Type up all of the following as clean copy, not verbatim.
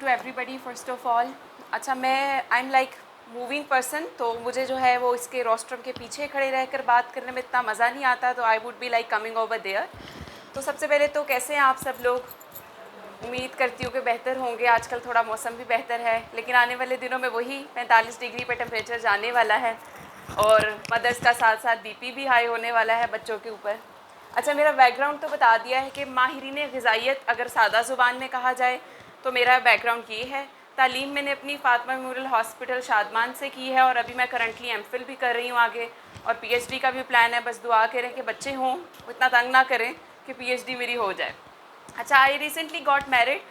To everybody first of all. अच्छा, मैं I am like moving person, तो मुझे जो है वो इसके रोस्ट्रम के पीछे खड़े रहकर बात करने में इतना मज़ा नहीं आता, तो I would be like coming over there. तो सबसे पहले तो कैसे हैं आप सब लोग? उम्मीद करती हूँ कि बेहतर होंगे। आजकल थोड़ा मौसम भी बेहतर है, लेकिन आने वाले दिनों में वही 45 डिग्री पे टेम्परेचर जाने वाला है और मदर्स का साथ साथ बीपी भी हाई होने वाला है बच्चों के ऊपर। अच्छा, मेरा बैकग्राउंड तो बता दिया है कि माहिरीन ग़िज़ाइयत अगर सादा ज़ुबान में कहा जाए तो मेरा बैकग्राउंड ये है। तालीम मैंने अपनी फ़ातिमा मेमोरियल हॉस्पिटल शादमान से की है और अभी मैं करंटली एमफिल भी कर रही हूँ आगे, और पीएचडी का भी प्लान है। बस दुआ करें कि बच्चे हों, इतना तंग ना करें कि पीएचडी मेरी हो जाए। अच्छा, आई रिसेंटली गॉट मैरिड।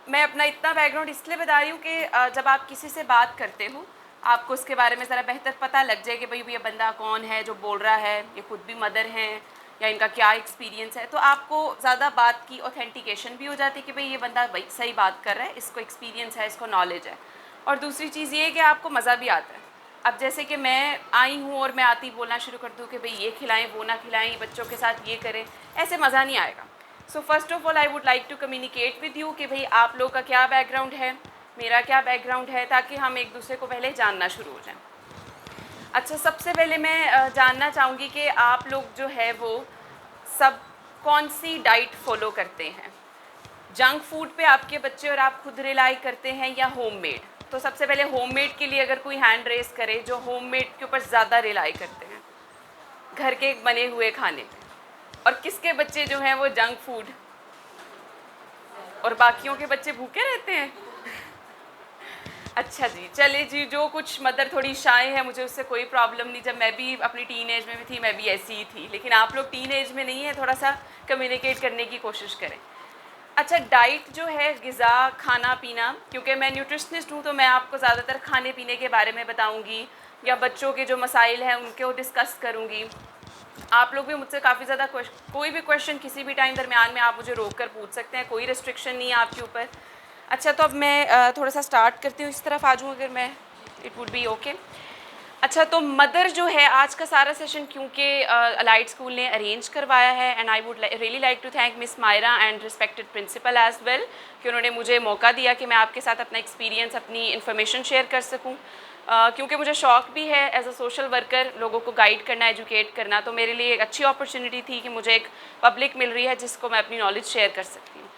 मैं अपना इतना बैकग्राउंड इसलिए बता रही हूँ कि जब आप किसी से बात करते हो आपको उसके बारे में ज़रा बेहतर पता लग जाए कि भाई ये बंदा कौन है जो बोल रहा है, ये खुद भी मदर हैं या इनका क्या एक्सपीरियंस है, तो आपको ज़्यादा बात की ऑथेंटिकेशन भी हो जाती है कि भाई ये बंदा भाई सही बात कर रहा है, इसको एक्सपीरियंस है, इसको नॉलेज है। और दूसरी चीज़ ये है कि आपको मज़ा भी आता है। अब जैसे कि मैं आई हूँ और मैं आती बोलना शुरू कर दूँ कि भाई ये खिलाएं, वो ना खिलाएं, बच्चों के साथ ये करें, ऐसे मज़ा नहीं आएगा। So first of all I would like to communicate with you कि भाई आप लोग का क्या बैकग्राउंड है, मेरा क्या बैकग्राउंड है, ताकि हम एक दूसरे को पहले जानना शुरू हो जाएं। अच्छा, सबसे पहले मैं जानना चाहूँगी कि आप लोग जो है वो सब कौन सी डाइट फॉलो करते हैं? जंक फूड पे आपके बच्चे और आप खुद रिलाई करते हैं या होममेड? तो सबसे पहले होममेड के लिए अगर कोई हैंड रेस करे, जो होममेड के ऊपर ज़्यादा रिलाई करते हैं घर के बने हुए खाने पे, और किसके बच्चे जो हैं वो जंक फूड और बाकियों के बच्चे भूखे रहते हैं? अच्छा जी, चले जी, जो कुछ मदर थोड़ी शाय है, मुझे उससे कोई प्रॉब्लम नहीं। जब मैं भी अपनी टीन एज में भी थी मैं भी ऐसी ही थी, लेकिन आप लोग टीन एज में नहीं है, थोड़ा सा कम्युनिकेट करने की कोशिश करें। अच्छा, डाइट जो है, ग़िज़ा, खाना पीना, क्योंकि मैं न्यूट्रिशनिस्ट हूँ तो मैं आपको ज़्यादातर खाने पीने के बारे में बताऊँगी या बच्चों के जो मसाइल हैं उनको डिस्कस करूँगी। आप लोग भी मुझसे काफ़ी ज़्यादा कोई भी क्वेश्चन किसी भी टाइम दरमियान में आप मुझे रोक कर पूछ सकते हैं, कोई रिस्ट्रिक्शन नहीं है आपके ऊपर। अच्छा, तो अब मैं थोड़ा सा स्टार्ट करती हूँ, इस तरफ आ जाऊँ अगर मैं, इट वुड बी ओके। अच्छा, तो मदर जो है, आज का सारा सेशन क्योंकि अलाइड स्कूल ने अरेंज करवाया है, and I would really like to thank miss Myra and respected principal as well कि उन्होंने मुझे मौका दिया कि मैं आपके साथ अपना एक्सपीरियंस, अपनी इन्फॉर्मेशन शेयर कर सकूँ। क्योंकि मुझे शौक़ भी है एज अ सोशल वर्कर लोगों को गाइड करना, एजुकेट करना, तो मेरे लिए एक अच्छी अपॉर्चुनिटी थी कि मुझे एक पब्लिक मिल रही है जिसको मैं अपनी नॉलेज शेयर कर सकती हूँ।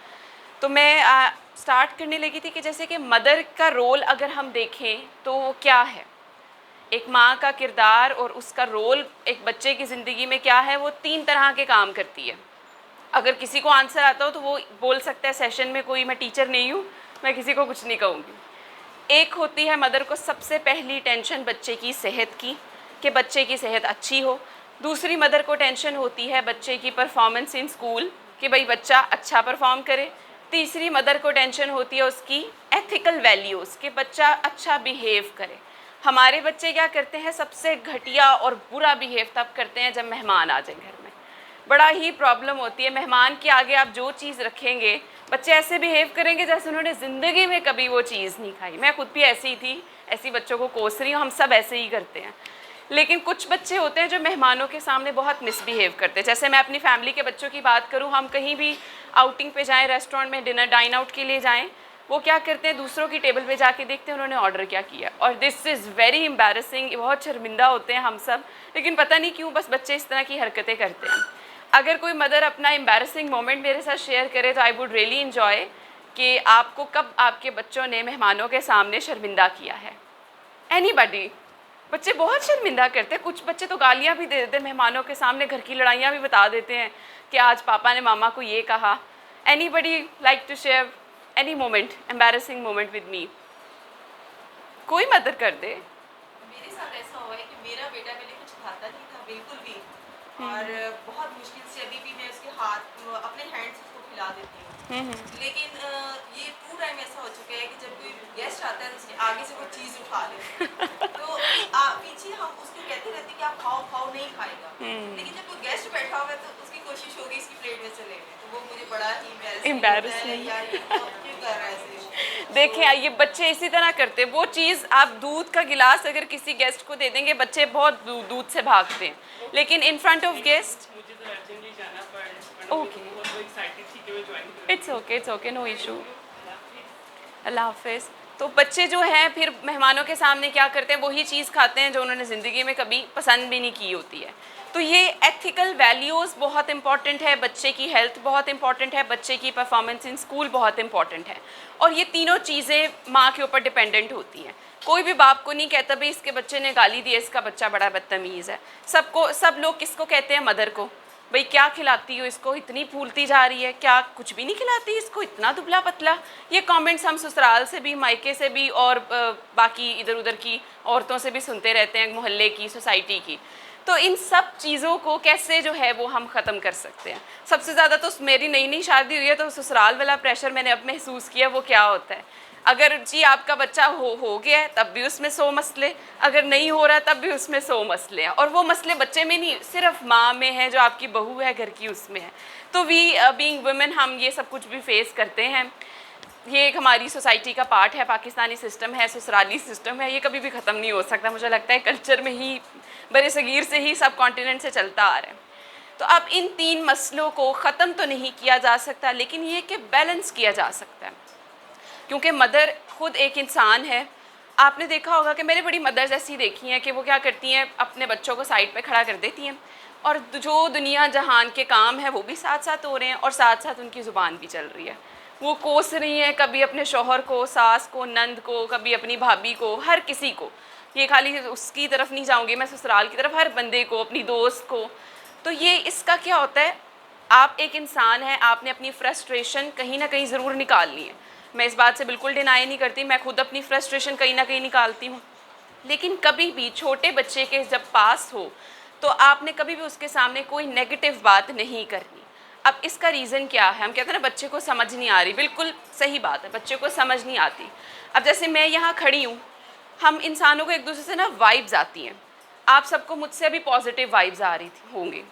तो मैं स्टार्ट करने लगी थी कि जैसे कि मदर का रोल अगर हम देखें तो वो क्या है, एक माँ का किरदार और उसका रोल एक बच्चे की ज़िंदगी में क्या है, वो 3 तरह के काम करती है। अगर किसी को आंसर आता हो तो वो बोल सकता है सेशन में, कोई मैं टीचर नहीं हूँ, मैं किसी को कुछ नहीं कहूँगी। एक होती है मदर को सबसे पहली टेंशन बच्चे की सेहत की, कि बच्चे की सेहत अच्छी हो। दूसरी मदर को टेंशन होती है बच्चे की परफॉर्मेंस इन स्कूल, कि भाई बच्चा अच्छा परफॉर्म करे। तीसरी मदर को टेंशन होती है उसकी एथिकल वैल्यूज़, कि बच्चा अच्छा बिहेव करे। हमारे बच्चे क्या करते हैं, सबसे घटिया और बुरा बिहेव तब करते हैं जब मेहमान आ जाए घर में। बड़ा ही प्रॉब्लम होती है, मेहमान के आगे आप जो चीज़ रखेंगे बच्चे ऐसे बिहेव करेंगे जैसे उन्होंने ज़िंदगी में कभी वो चीज़ नहीं खाई। मैं खुद भी ऐसी ही थी, ऐसी बच्चों को कोस रही हूँ, हम सब ऐसे ही करते हैं। लेकिन कुछ बच्चे होते हैं जो मेहमानों के सामने बहुत मिसबिहेव करते हैं। जैसे मैं अपनी फैमिली के बच्चों की बात करूँ, हम कहीं भी आउटिंग पे जाएँ, रेस्टोरेंट में डिनर डाइन आउट के लिए जाएँ, वो क्या करते हैं, दूसरों की टेबल पे जाके देखते हैं उन्होंने ऑर्डर क्या किया, और दिस इज़ वेरी एम्बैरेसिंग। बहुत शर्मिंदा होते हैं हम सब, लेकिन पता नहीं क्यों बस बच्चे इस तरह की हरकतें करते हैं। अगर कोई मदर अपना एम्बैरेसिंग मोमेंट मेरे साथ शेयर करे तो आई वुड रियली इन्जॉय कि आपको कब आपके बच्चों ने मेहमानों के सामने शर्मिंदा किया है। एनीबडी? बच्चे बहुत शर्मिंदा करते हैं। कुछ बच्चे तो गालियाँ भी दे देते हैं मेहमानों के सामने, घर की लड़ाइयाँ भी बता देते हैं कि आज पापा ने मामा को ये कहा। Anybody like to share any moment, embarrassing moment with me? कोई मदर कर दे। मेरे साथ ऐसा हुआ है कि मेरा बेटा पहले कुछ खाता नहीं था बिल्कुल भी, और बहुत मुश्किल से अभी भी मैं उसके हाथ अपने हैंड से उसको खिला देती हूँ। लेकिन ये 2 टाइम ऐसा हो चुका है कि जब कोई गेस्ट आता है तो उसके आगे से वो चीज़ उठा लेते हैं। तो पीछे हम उसको कहते रहते हैं कि आप खाओ खाओ, नहीं खाएगा। लेकिन जब कोई गेस्ट बैठा हुआ है तो उसकी कोशिश होगी इसकी प्लेट में से लेने, तो वो मुझे बड़ा ही embarrassing होता है यार, ये क्यों कर रहा है ऐसे। देखें, ये बच्चे इसी तरह करते हैं। वो चीज़ आप दूध का गिलास अगर किसी गेस्ट को दे देंगे, बच्चे बहुत दूध से भागते हैं, लेकिन इन फ्रंट ऑफ गेस्ट मुझे तो अर्जेंटली जाना पड़ा, ओके, बहुत एक्साइटेड थी कि मैं join it's okay, no issue. Allah हाफ़िज़। तो बच्चे जो हैं फिर मेहमानों के सामने क्या करते हैं, वही चीज़ खाते हैं जो उन्होंने ज़िंदगी में कभी पसंद भी नहीं की होती है। तो ये एथिकल वैल्यूज़ बहुत इंपॉर्टेंट है, बच्चे की हेल्थ बहुत इंपॉर्टेंट है, बच्चे की परफॉर्मेंस इन स्कूल बहुत इंपॉर्टेंट है, और ये तीनों चीज़ें माँ के ऊपर डिपेंडेंट होती हैं। कोई भी बाप को नहीं कहता भाई इसके बच्चे ने गाली दी है, इसका बच्चा बड़ा बदतमीज़ है। सब लोग किसको कहते हैं? मदर को। भाई क्या खिलाती हो इसको, इतनी फूलती जा रही है, क्या कुछ भी नहीं खिलाती इसको, इतना दुबला पतला। ये कमेंट्स हम ससुराल से भी, मायके से भी, और बाकी इधर उधर की औरतों से भी सुनते रहते हैं, मोहल्ले की, सोसाइटी की। तो इन सब चीज़ों को कैसे जो है वो हम ख़त्म कर सकते हैं? सबसे ज़्यादा तो मेरी नई नई शादी हुई है तो ससुराल वाला प्रेशर मैंने अब महसूस किया वो क्या होता है। अगर जी आपका बच्चा हो गया है तब भी उसमें 100 मसले, अगर नहीं हो रहा तब भी उसमें 100 मसले हैं, और वो मसले बच्चे में नहीं, सिर्फ माँ में है, जो आपकी बहू है घर की उसमें है। तो वी बीइंग वुमेन हम ये सब कुछ भी फेस करते हैं। ये एक हमारी सोसाइटी का पार्ट है, पाकिस्तानी सिस्टम है, ससुराली सिस्टम है, ये कभी भी ख़त्म नहीं हो सकता। मुझे लगता है कल्चर में ही, बड़े सगीर से ही, सब कॉन्टिनेंट से चलता आ रहा है। तो अब इन 3 मसलों को ख़त्म तो नहीं किया जा सकता, लेकिन ये कि बैलेंस किया जा सकता है, क्योंकि मदर खुद एक इंसान है। आपने देखा होगा कि मैंने बड़ी मदर्स ऐसी देखी हैं कि वो क्या करती हैं, अपने बच्चों को साइड पे खड़ा कर देती हैं, और जो दुनिया जहान के काम है वो भी साथ साथ हो रहे हैं, और साथ साथ उनकी ज़ुबान भी चल रही है। वो कोस रही हैं कभी अपने शौहर को, सास को, नंद को, कभी अपनी भाभी को, हर किसी को। ये खाली उसकी तरफ नहीं जाऊँगी मैं, ससुराल की तरफ, हर बंदे को, अपनी दोस्त को। तो ये इसका क्या होता है, आप एक इंसान हैं, आपने अपनी फ्रस्ट्रेशन कहीं ना कहीं ज़रूर निकालनी है। मैं इस बात से बिल्कुल डिनाई नहीं करती, मैं खुद अपनी फ्रस्ट्रेशन कहीं ना कहीं निकालती हूँ। लेकिन कभी भी छोटे बच्चे के जब पास हो तो आपने कभी भी उसके सामने कोई नेगेटिव बात नहीं करनी। अब इसका रीज़न क्या है? हम कहते हैं ना बच्चे को समझ नहीं आ रही, बिल्कुल सही बात है, बच्चे को समझ नहीं आती। अब जैसे मैं यहाँ खड़ी हूँ, हम इंसानों को एक दूसरे से ना वाइब्स आती हैं। आप सबको मुझसे अभी पॉजिटिव वाइब्स आ रही थी होंगी।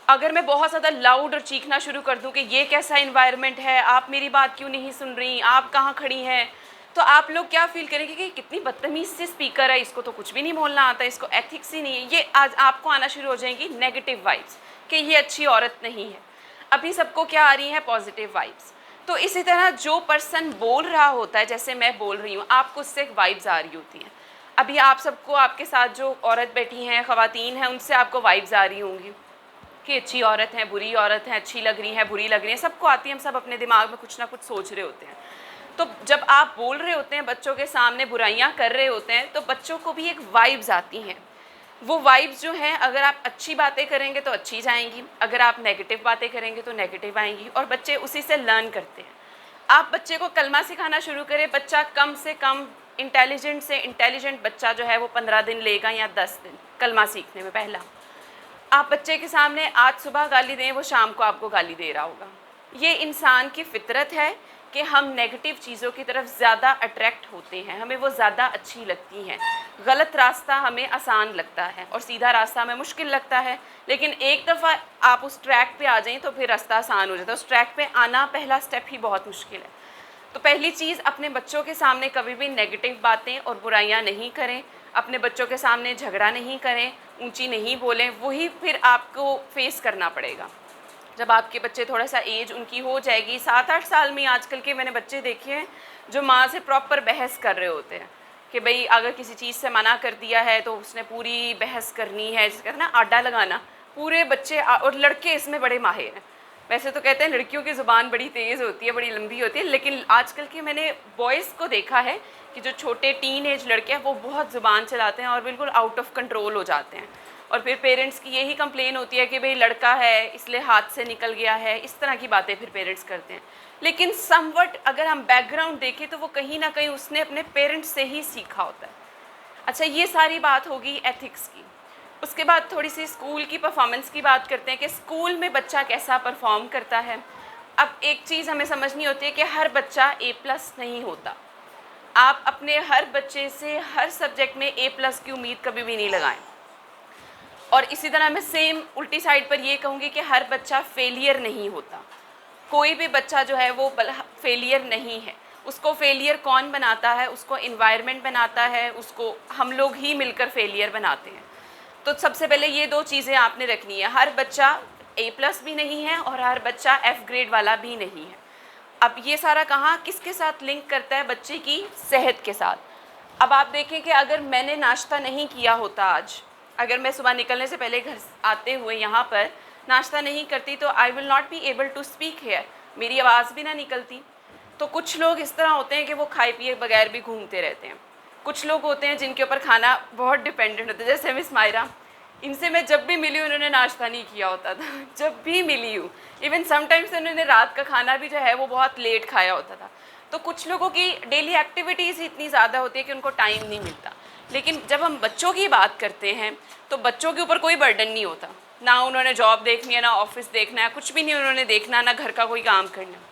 अगर मैं बहुत ज़्यादा लाउड और चीखना शुरू कर दूं कि ये कैसा इन्वायरमेंट है, आप मेरी बात क्यों नहीं सुन रही, आप कहाँ खड़ी हैं, तो आप लोग क्या फील करेंगे कि कितनी बदतमीज़ सी स्पीकर है, इसको तो कुछ भी नहीं बोलना आता, इसको एथिक्स ही नहीं है। ये आज आपको आना शुरू हो जाएंगी नेगेटिव वाइब्स कि ये अच्छी औरत नहीं है। अभी सबको क्या आ रही है? Positive vibes. तो इसी तरह जो पर्सन बोल रहा होता है, जैसे मैं बोल रही हूँ, आपको उससे वाइब्स आ रही होती हैं। अभी आप सबको, आपके साथ जो औरत बैठी हैं, ख़वातीन हैं, उनसे आपको वाइब्स आ रही होंगी कि अच्छी औरत है, बुरी औरत है, अच्छी लग रही है, बुरी लग रही है, सबको आती है। हम सब अपने दिमाग में कुछ ना कुछ सोच रहे होते हैं। तो जब आप बोल रहे होते हैं, बच्चों के सामने बुराइयां कर रहे होते हैं, तो बच्चों को भी एक वाइब्स आती हैं। वो वाइब्स जो हैं, अगर आप अच्छी बातें करेंगे तो अच्छी जाएंगी, अगर आप नेगेटिव बातें करेंगे तो नेगेटिव आएंगी, और बच्चे उसी से लर्न करते हैं। आप बच्चे को कलमा सिखाना शुरू करें, बच्चा कम से कम इंटेलिजेंट से इंटेलिजेंट बच्चा जो है वो 15 दिन लेगा या 10 दिन कलमा सीखने में। पहला, आप बच्चे के सामने आज सुबह गाली दें, वो शाम को आपको गाली दे रहा होगा। ये इंसान की फितरत है कि हम नेगेटिव चीज़ों की तरफ ज़्यादा अट्रैक्ट होते हैं, हमें वो ज़्यादा अच्छी लगती हैं। गलत रास्ता हमें आसान लगता है और सीधा रास्ता हमें मुश्किल लगता है, लेकिन एक दफ़ा आप उस ट्रैक पे आ जाएं तो फिर रास्ता आसान हो जाता है। उस ट्रैक पे आना, पहला स्टेप ही बहुत मुश्किल है। तो पहली चीज़, अपने बच्चों के सामने कभी भी नेगेटिव बातें और बुराइयां नहीं करें, अपने बच्चों के सामने झगड़ा नहीं करें, ऊंची नहीं बोलें। वही फिर आपको फेस करना पड़ेगा जब आपके बच्चे थोड़ा सा एज उनकी हो जाएगी। 7-8 साल में आजकल के मैंने बच्चे देखे हैं जो माँ से प्रॉपर बहस कर रहे होते हैं कि भाई अगर किसी चीज़ से मना कर दिया है तो उसने पूरी बहस करनी है, जिसे कहते हैं ना आडा लगाना। पूरे बच्चे और लड़के इसमें बड़े माहिर हैं। वैसे तो कहते हैं लड़कियों की ज़ुबान बड़ी तेज़ होती है, बड़ी लंबी होती है, लेकिन आजकल के मैंने बॉयज़ को देखा है कि जो छोटे टीन एज लड़के हैं वो बहुत ज़ुबान चलाते हैं और बिल्कुल आउट ऑफ कंट्रोल हो जाते हैं। और फिर पेरेंट्स की यही कंप्लेन होती है कि भाई लड़का है इसलिए हाथ से निकल गया है, इस तरह की बातें फिर पेरेंट्स करते हैं। लेकिन समवट अगर हम बैकग्राउंड देखें तो वो कहीं ना कहीं उसने अपने पेरेंट्स से ही सीखा होता है। अच्छा, ये सारी बात होगी एथिक्स की। उसके बाद थोड़ी सी स्कूल की परफॉर्मेंस की बात करते हैं कि स्कूल में बच्चा कैसा परफॉर्म करता है। अब एक चीज़ हमें समझनी होती है कि हर बच्चा A+ नहीं होता। आप अपने हर बच्चे से हर सब्जेक्ट में A+ की उम्मीद कभी भी नहीं लगाएं। और इसी तरह मैं सेम उल्टी साइड पर ये कहूँगी कि हर बच्चा फेलियर नहीं होता। कोई भी बच्चा जो है वो फेलियर नहीं है। उसको फेलियर कौन बनाता है? उसको इन्वायरमेंट बनाता है, उसको हम लोग ही मिलकर फेलियर बनाते हैं। तो सबसे पहले ये 2 चीज़ें आपने रखनी है। हर बच्चा A+ भी नहीं है और हर बच्चा F ग्रेड वाला भी नहीं है। अब ये सारा कहाँ किसके साथ लिंक करता है? बच्चे की सेहत के साथ। अब आप देखें कि अगर मैंने नाश्ता नहीं किया होता आज, अगर मैं सुबह निकलने से पहले घर आते हुए यहाँ पर नाश्ता नहीं करती, तो I will not be able to speak here, मेरी आवाज़ भी ना निकलती। तो कुछ लोग इस तरह होते हैं कि वो खाए पिए बगैर भी घूमते रहते हैं। कुछ लोग होते हैं जिनके ऊपर खाना बहुत डिपेंडेंट होता है, जैसे मिस मायरा, इनसे मैं जब भी मिली उन्होंने नाश्ता नहीं किया होता था जब भी मिली हूँ। इवन समटाइम्स उन्होंने रात का खाना भी जो है वो बहुत लेट खाया होता था। तो कुछ लोगों की डेली एक्टिविटीज़ इतनी ज़्यादा होती है कि उनको टाइम नहीं मिलता। लेकिन जब हम बच्चों की बात करते हैं तो बच्चों के ऊपर कोई बर्डन नहीं होता, ना उन्होंने जॉब देखनी है, ना ऑफिस देखना है, कुछ भी नहीं उन्होंने देखना, ना घर का कोई काम करना।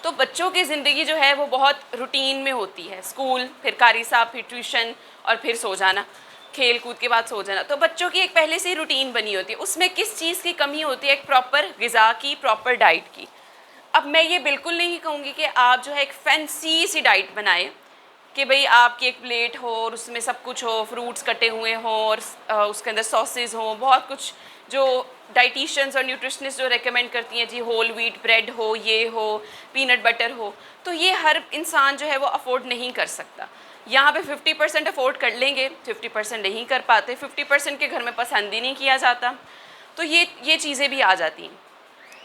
तो बच्चों की ज़िंदगी जो है वो बहुत रूटीन में होती है, स्कूल, फिर कारी साहब, फिर ट्यूशन, और फिर सो जाना, खेल कूद के बाद सो जाना। तो बच्चों की एक पहले से ही रूटीन बनी होती है। उसमें किस चीज़ की कमी होती है? एक प्रॉपर ग़िज़ा की, प्रॉपर डाइट की। अब मैं ये बिल्कुल नहीं कहूँगी कि आप जो है एक फैंसी सी डाइट बनाएं कि भाई आपकी एक प्लेट हो और उसमें सब कुछ हो, फ्रूट्स कटे हुए हों और उसके अंदर सॉसेज हों, बहुत कुछ जो डाइटिशियंस और न्यूट्रिशनिस्ट जो रेकमेंड करती हैं जी, होल व्हीट ब्रेड हो, ये हो, पीनट बटर हो, तो ये हर इंसान जो है वो अफोर्ड नहीं कर सकता। यहाँ पे 50% अफोर्ड कर लेंगे, 50% नहीं कर पाते, 50% के घर में पसंद ही नहीं किया जाता। तो ये चीज़ें भी आ जाती हैं।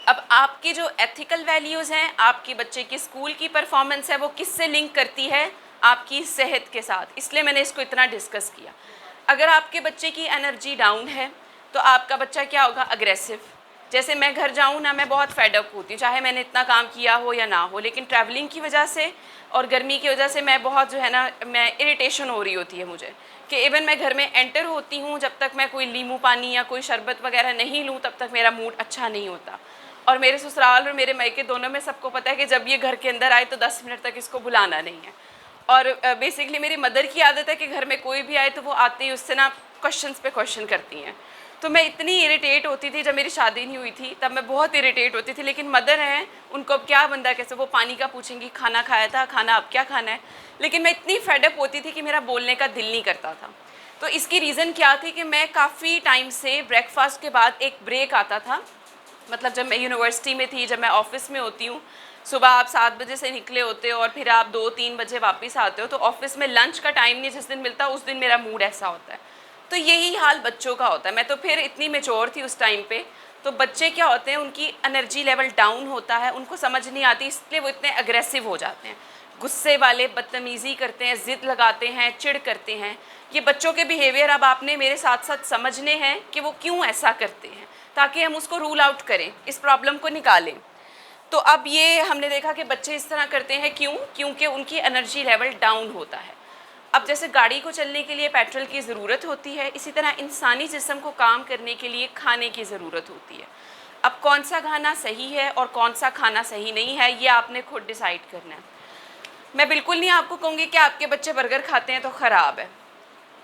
अब आपकी जो एथिकल वैल्यूज़ हैं, आपकी बच्चे की स्कूल की परफॉर्मेंस है, वो किससे लिंक करती है? आपकी सेहत के साथ। इसलिए मैंने इसको इतना डिस्कस किया। अगर आपके बच्चे की एनर्जी डाउन है तो आपका बच्चा क्या होगा? अग्रेसिव। जैसे मैं घर जाऊँ ना, मैं बहुत फेड अप होती हूँ, चाहे मैंने इतना काम किया हो या ना हो, लेकिन ट्रैवलिंग की वजह से और गर्मी की वजह से मैं बहुत जो है ना, मैं इरिटेशन हो रही होती है मुझे, कि इवन मैं घर में एंटर होती हूँ, जब तक मैं कोई नींबू पानी या कोई शरबत वगैरह नहीं लूँ तब तक मेरा मूड अच्छा नहीं होता। और मेरे ससुराल और मेरे मायके दोनों में सबको पता है कि जब ये घर के अंदर आए तो 10 मिनट तक इसको बुलाना नहीं है। और बेसिकली मेरी मदर की आदत है कि घर में कोई भी आए तो वो आते ही उससे ना क्वेश्चंस पे क्वेश्चन करती हैं। तो मैं इतनी इरिटेट होती थी, जब मेरी शादी नहीं हुई थी तब मैं बहुत इरिटेट होती थी, लेकिन मदर हैं, उनको अब क्या बंदा कैसे, वो पानी का पूछेंगी, खाना खाया था, खाना अब क्या खाना है। लेकिन मैं इतनी फेडअप होती थी कि मेरा बोलने का दिल नहीं करता था। तो इसकी रीज़न क्या थी कि मैं काफ़ी टाइम से ब्रेकफास्ट के बाद एक ब्रेक आता था, मतलब जब मैं यूनिवर्सिटी में थी, जब मैं ऑफ़िस में होती हूँ, सुबह आप 7 बजे से निकले होते हो और फिर आप 2-3 बजे वापस आते हो, तो ऑफ़िस में लंच का टाइम नहीं जिस दिन मिलता, उस दिन मेरा मूड ऐसा होता है। तो यही हाल बच्चों का होता है। मैं तो फिर इतनी मैच्योर थी उस टाइम पे। तो बच्चे क्या होते हैं, उनकी एनर्जी लेवल डाउन होता है, उनको समझ नहीं आती, इसलिए वो इतने अग्रेसिव हो जाते हैं, गुस्से वाले, बदतमीज़ी करते हैं, ज़िद लगाते हैं, चिढ़ करते हैं। ये बच्चों के बिहेवियर अब आपने मेरे साथ साथ समझने हैं कि वो क्यों ऐसा करते हैं, ताकि हम उसको रूल आउट करें, इस प्रॉब्लम को निकालें। तो अब ये हमने देखा कि बच्चे इस तरह करते हैं, क्यों? क्योंकि उनकी एनर्जी लेवल डाउन होता है। अब जैसे गाड़ी को चलने के लिए पेट्रोल की ज़रूरत होती है, इसी तरह इंसानी जिस्म को काम करने के लिए खाने की ज़रूरत होती है। अब कौन सा खाना सही है और कौन सा खाना सही नहीं है, ये आपने खुद डिसाइड करना है। मैं बिल्कुल नहीं आपको कहूँगी कि आपके बच्चे बर्गर खाते हैं तो ख़राब है।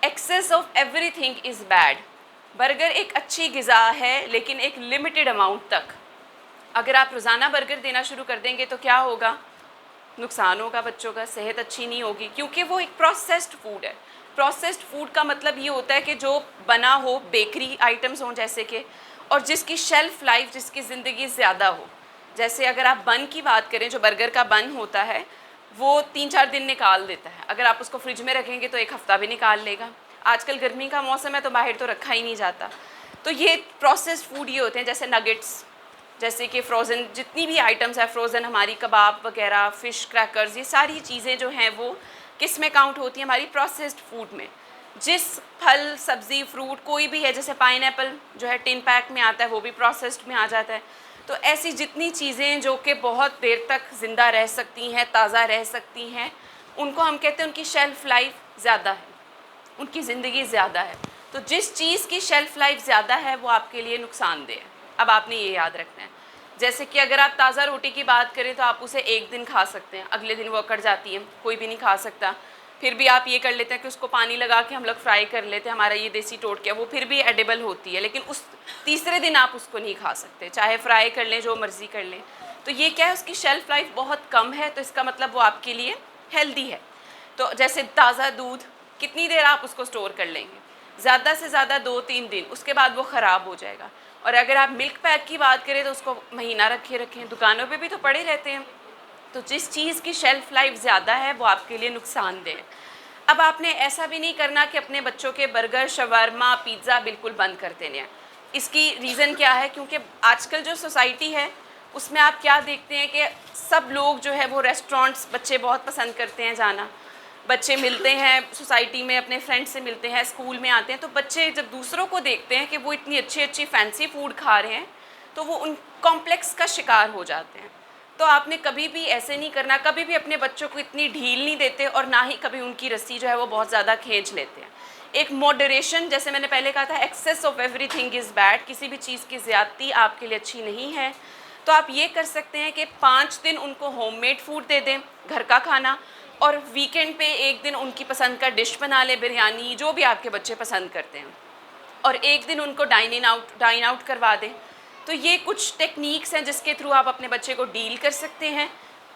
Excess of everything is bad. Burger एक अच्छी ग़िज़ा है, लेकिन एक लिमिटेड अमाउंट तक। अगर आप रोज़ाना बर्गर देना शुरू कर देंगे तो क्या होगा? नुकसान होगा बच्चों का, सेहत अच्छी नहीं होगी, क्योंकि वो एक प्रोसेस्ड फूड है। प्रोसेस्ड फूड का मतलब ये होता है कि जो बना हो, बेकरी आइटम्स हों जैसे कि, और जिसकी शेल्फ़ लाइफ, जिसकी ज़िंदगी ज़्यादा हो। जैसे अगर आप बन की बात करें, जो बर्गर का बन होता है वो 3-4 दिन निकाल देता है। अगर आप उसको फ्रिज में रखेंगे तो 1 हफ़्ता भी निकाल लेगा। आजकल गर्मी का मौसम है तो बाहर तो रखा ही नहीं जाता। तो ये प्रोसेस्ड फूड ये होते हैं, जैसे नगेट्स, जैसे कि फ्रोज़न जितनी भी आइटम्स है, फ्रोज़न हमारी कबाब वगैरह, फ़िश क्रैकर्स, ये सारी चीज़ें जो हैं वो किस में काउंट होती हैं? हमारी प्रोसेस्ड फूड में। जिस फल, सब्ज़ी, फ्रूट कोई भी है, जैसे पाइनएप्पल जो है टिन पैक में आता है, वो भी प्रोसेस्ड में आ जाता है। तो ऐसी जितनी चीज़ें जो कि बहुत देर तक ज़िंदा रह सकती हैं, ताज़ा रह सकती हैं, उनको हम कहते हैं उनकी शेल्फ़ लाइफ ज़्यादा है, उनकी ज़िंदगी ज़्यादा है। तो जिस चीज़ की शेल्फ़ लाइफ ज़्यादा है वो आपके लिए नुकसानदेह है। अब आपने ये याद रखना है। जैसे कि अगर आप ताज़ा रोटी की बात करें तो आप उसे 1 दिन खा सकते हैं, अगले दिन वो अकड़ जाती है, कोई भी नहीं खा सकता। फिर भी आप ये कर लेते हैं कि उसको पानी लगा के हम लोग फ्राई कर लेते हैं, हमारा ये देसी टोटका, वो फिर भी एडिबल होती है, लेकिन उस तीसरे दिन आप उसको नहीं खा सकते, चाहे फ्राई कर लें, जो मर्ज़ी कर लें। तो ये क्या है, उसकी शेल्फ़ लाइफ बहुत कम है, तो इसका मतलब वो आपके लिए हेल्दी है। तो जैसे ताज़ा दूध, कितनी देर आप उसको स्टोर कर लेंगे? ज़्यादा से ज़्यादा 2-3 दिन, उसके बाद वो ख़राब हो जाएगा। और अगर आप मिल्क पैक की बात करें तो उसको महीना रखें, दुकानों पे भी तो पड़े रहते हैं, तो जिस चीज़ की शेल्फ़ लाइफ ज़्यादा है वो आपके लिए नुकसानदेह है। अब आपने ऐसा भी नहीं करना कि अपने बच्चों के बर्गर, शवारमा, पिज़्ज़ा बिल्कुल बंद कर देने हैं। इसकी रीज़न क्या है, क्योंकि आजकल जो सोसाइटी है उसमें आप क्या देखते हैं कि सब लोग जो है वो रेस्टोरेंट्स, बच्चे बहुत पसंद करते हैं जाना। बच्चे मिलते हैं सोसाइटी में, अपने फ्रेंड्स से मिलते हैं, स्कूल में आते हैं, तो बच्चे जब दूसरों को देखते हैं कि वो इतनी अच्छी अच्छी फैंसी फूड खा रहे हैं तो वो उन कॉम्प्लेक्स का शिकार हो जाते हैं। तो आपने कभी भी ऐसे नहीं करना, कभी भी अपने बच्चों को इतनी ढील नहीं देते और ना ही कभी उनकी रस्सी जो है वो बहुत ज़्यादा खींच लेते हैं। एक मॉडरेशन, जैसे मैंने पहले कहा था, excess of everything is bad, किसी भी चीज़ की ज़्यादती आपके लिए अच्छी नहीं है। तो आप ये कर सकते हैं कि 5 दिन उनको होममेड फूड दे दें, घर का खाना, और वीकेंड पे एक दिन उनकी पसंद का डिश बना लें, बिरयानी, जो भी आपके बच्चे पसंद करते हैं, और एक दिन उनको डाइन आउट करवा दें। तो ये कुछ टेक्निक्स हैं जिसके थ्रू आप अपने बच्चे को डील कर सकते हैं।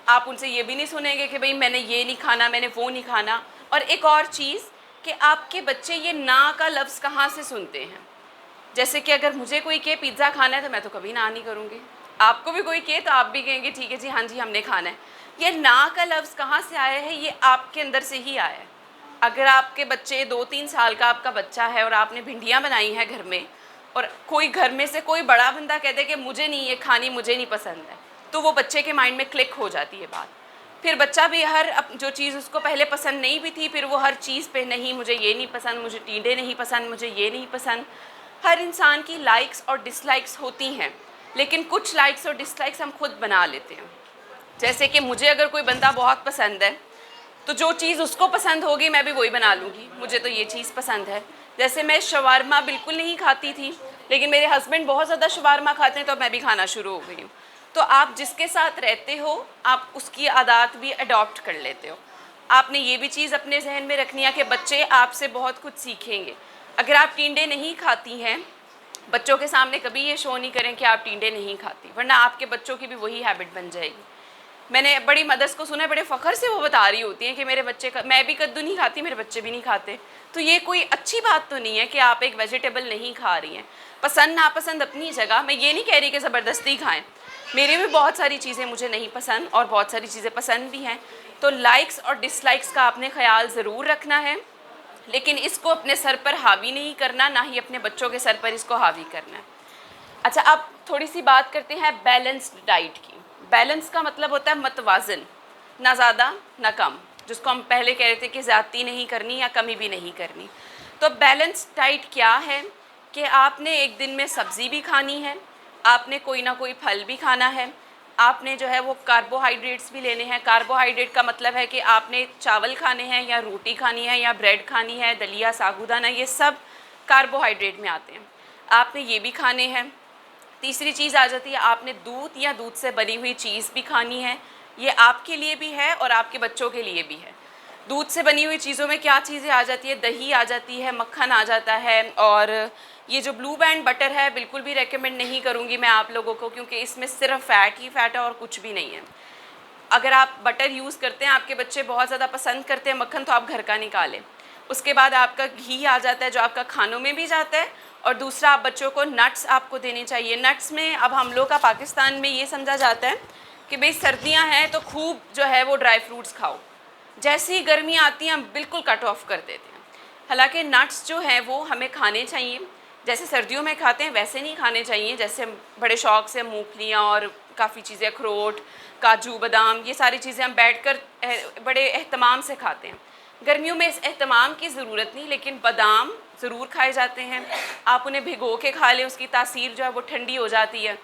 आप उनसे ये भी नहीं सुनेंगे कि भाई मैंने ये नहीं खाना, मैंने वो नहीं खाना। और एक और चीज़ कि आपके बच्चे ये ना का लफ्ज़ कहाँ से सुनते हैं। जैसे कि अगर मुझे कोई कहे पिज़्ज़ा खाना है तो मैं तो कभी ना नहीं करूँगी, आपको भी कोई कहे तो आप भी कहेंगे ठीक है जी, हाँ जी, हमने खाना है। ये ना का लफ्ज़ कहाँ से आया है? ये आपके अंदर से ही आया है। अगर आपके बच्चे 2-3 साल का आपका बच्चा है और आपने भिंडियाँ बनाई हैं घर में, और कोई घर में से कोई बड़ा बंदा कह दे कि मुझे नहीं ये खानी, मुझे नहीं पसंद है, तो वो बच्चे के माइंड में क्लिक हो जाती है बात। फिर बच्चा भी जो चीज़ उसको पहले पसंद नहीं भी थी, फिर वो हर चीज़ पे नहीं, मुझे ये नहीं पसंद, मुझे टींडे नहीं पसंद, मुझे ये नहीं पसंद। हर इंसान की लाइक्स और डिसलाइक्स होती हैं, लेकिन कुछ लाइक्स और डिसलाइक्स हम खुद बना लेते हैं। जैसे कि मुझे अगर कोई बंदा बहुत पसंद है तो जो चीज़ उसको पसंद होगी मैं भी वही बना लूँगी, मुझे तो ये चीज़ पसंद है। जैसे मैं शवारमा बिल्कुल नहीं खाती थी, लेकिन मेरे हस्बैंड बहुत ज़्यादा शवारमा खाते हैं तो मैं भी खाना शुरू हो गई हूँ। तो आप जिसके साथ रहते हो आप उसकी आदत भी अडॉप्ट कर लेते हो। आपने ये भी चीज़ अपने जहन में रखनी है कि बच्चे आपसे बहुत कुछ सीखेंगे। अगर आप टिंडे नहीं खाती हैं, बच्चों के सामने कभी ये शो नहीं करें कि आप टिंडे नहीं खाती, वरना आपके बच्चों की भी वही हैबिट बन जाएगी। मैंने बड़ी मदर्स को सुना है, बड़े फ़ख्र से वो बता रही होती हैं कि मेरे बच्चे का, मैं भी कद्दू नहीं खाती, मेरे बच्चे भी नहीं खाते। तो ये कोई अच्छी बात तो नहीं है कि आप एक वेजिटेबल नहीं खा रही हैं। पसंद नापसंद अपनी जगह, मैं ये नहीं कह रही कि ज़बरदस्ती खाएं। मेरी भी बहुत सारी चीज़ें मुझे नहीं पसंद और बहुत सारी चीज़ें पसंद भी हैं। तो लाइक्स और डिसलाइक्स का आपने ख्याल ज़रूर रखना है, लेकिन इसको अपने सर पर हावी नहीं करना, ना ही अपने बच्चों के सर पर इसको हावी करना है। अच्छा, अब थोड़ी सी बात करते हैं बैलेंस्ड डाइट की। बैलेंस का मतलब होता है मतवाज़न, ना ज़्यादा ना कम, जिसको हम पहले कह रहे थे कि ज़्यादती नहीं करनी या कमी भी नहीं करनी। तो बैलेंस्ड डाइट क्या है कि आपने एक दिन में सब्ज़ी भी खानी है, आपने कोई ना कोई फल भी खाना है, आपने जो है वो कार्बोहाइड्रेट्स भी लेने हैं। कार्बोहाइड्रेट का मतलब है कि आपने चावल खाने हैं या रोटी खानी है या ब्रेड खानी है, दलिया, साबूदाना, ये सब कार्बोहाइड्रेट में आते हैं, आपने ये भी खाने हैं। तीसरी चीज़ आ जाती है, आपने दूध या दूध से बनी हुई चीज़ भी खानी है। ये आपके लिए भी है और आपके बच्चों के लिए भी है। दूध से बनी हुई चीज़ों में क्या चीज़ें आ जाती है? दही आ जाती है, मक्खन आ जाता है, और ये जो ब्लू बैंड बटर है बिल्कुल भी रेकमेंड नहीं करूँगी मैं आप लोगों को, क्योंकि इसमें सिर्फ फ़ैट ही फ़ैट है और कुछ भी नहीं है। अगर आप बटर यूज़ करते हैं, आपके बच्चे बहुत ज़्यादा पसंद करते हैं मक्खन, तो आप घर का निकालें। उसके बाद आपका घी आ जाता है जो आपका खानों में भी जाता है, और दूसरा आप बच्चों को नट्स आपको देने चाहिए। नट्स में अब हम लोग का पाकिस्तान में ये समझा जाता है कि भाई सर्दियां हैं तो खूब जो है वो ड्राई फ्रूट्स खाओ, जैसे ही गर्मी आती हैं हम बिल्कुल कट ऑफ कर देते हैं। हालांकि नट्स जो हैं वो हमें खाने चाहिए, जैसे सर्दियों में खाते हैं वैसे नहीं खाने चाहिए। जैसे बड़े शौक़ से मूंगफलियाँ और काफ़ी चीज़ें, अखरोट, काजू, बादाम, ये सारी चीज़ें हम बैठकर बड़े एहतमाम से खाते हैं। गर्मियों में इस एहतमाम की ज़रूरत नहीं, लेकिन बादाम ज़रूर खाए जाते हैं। आप उन्हें भिगो के खा लें, उसकी तासीर जो है वो ठंडी हो जाती है,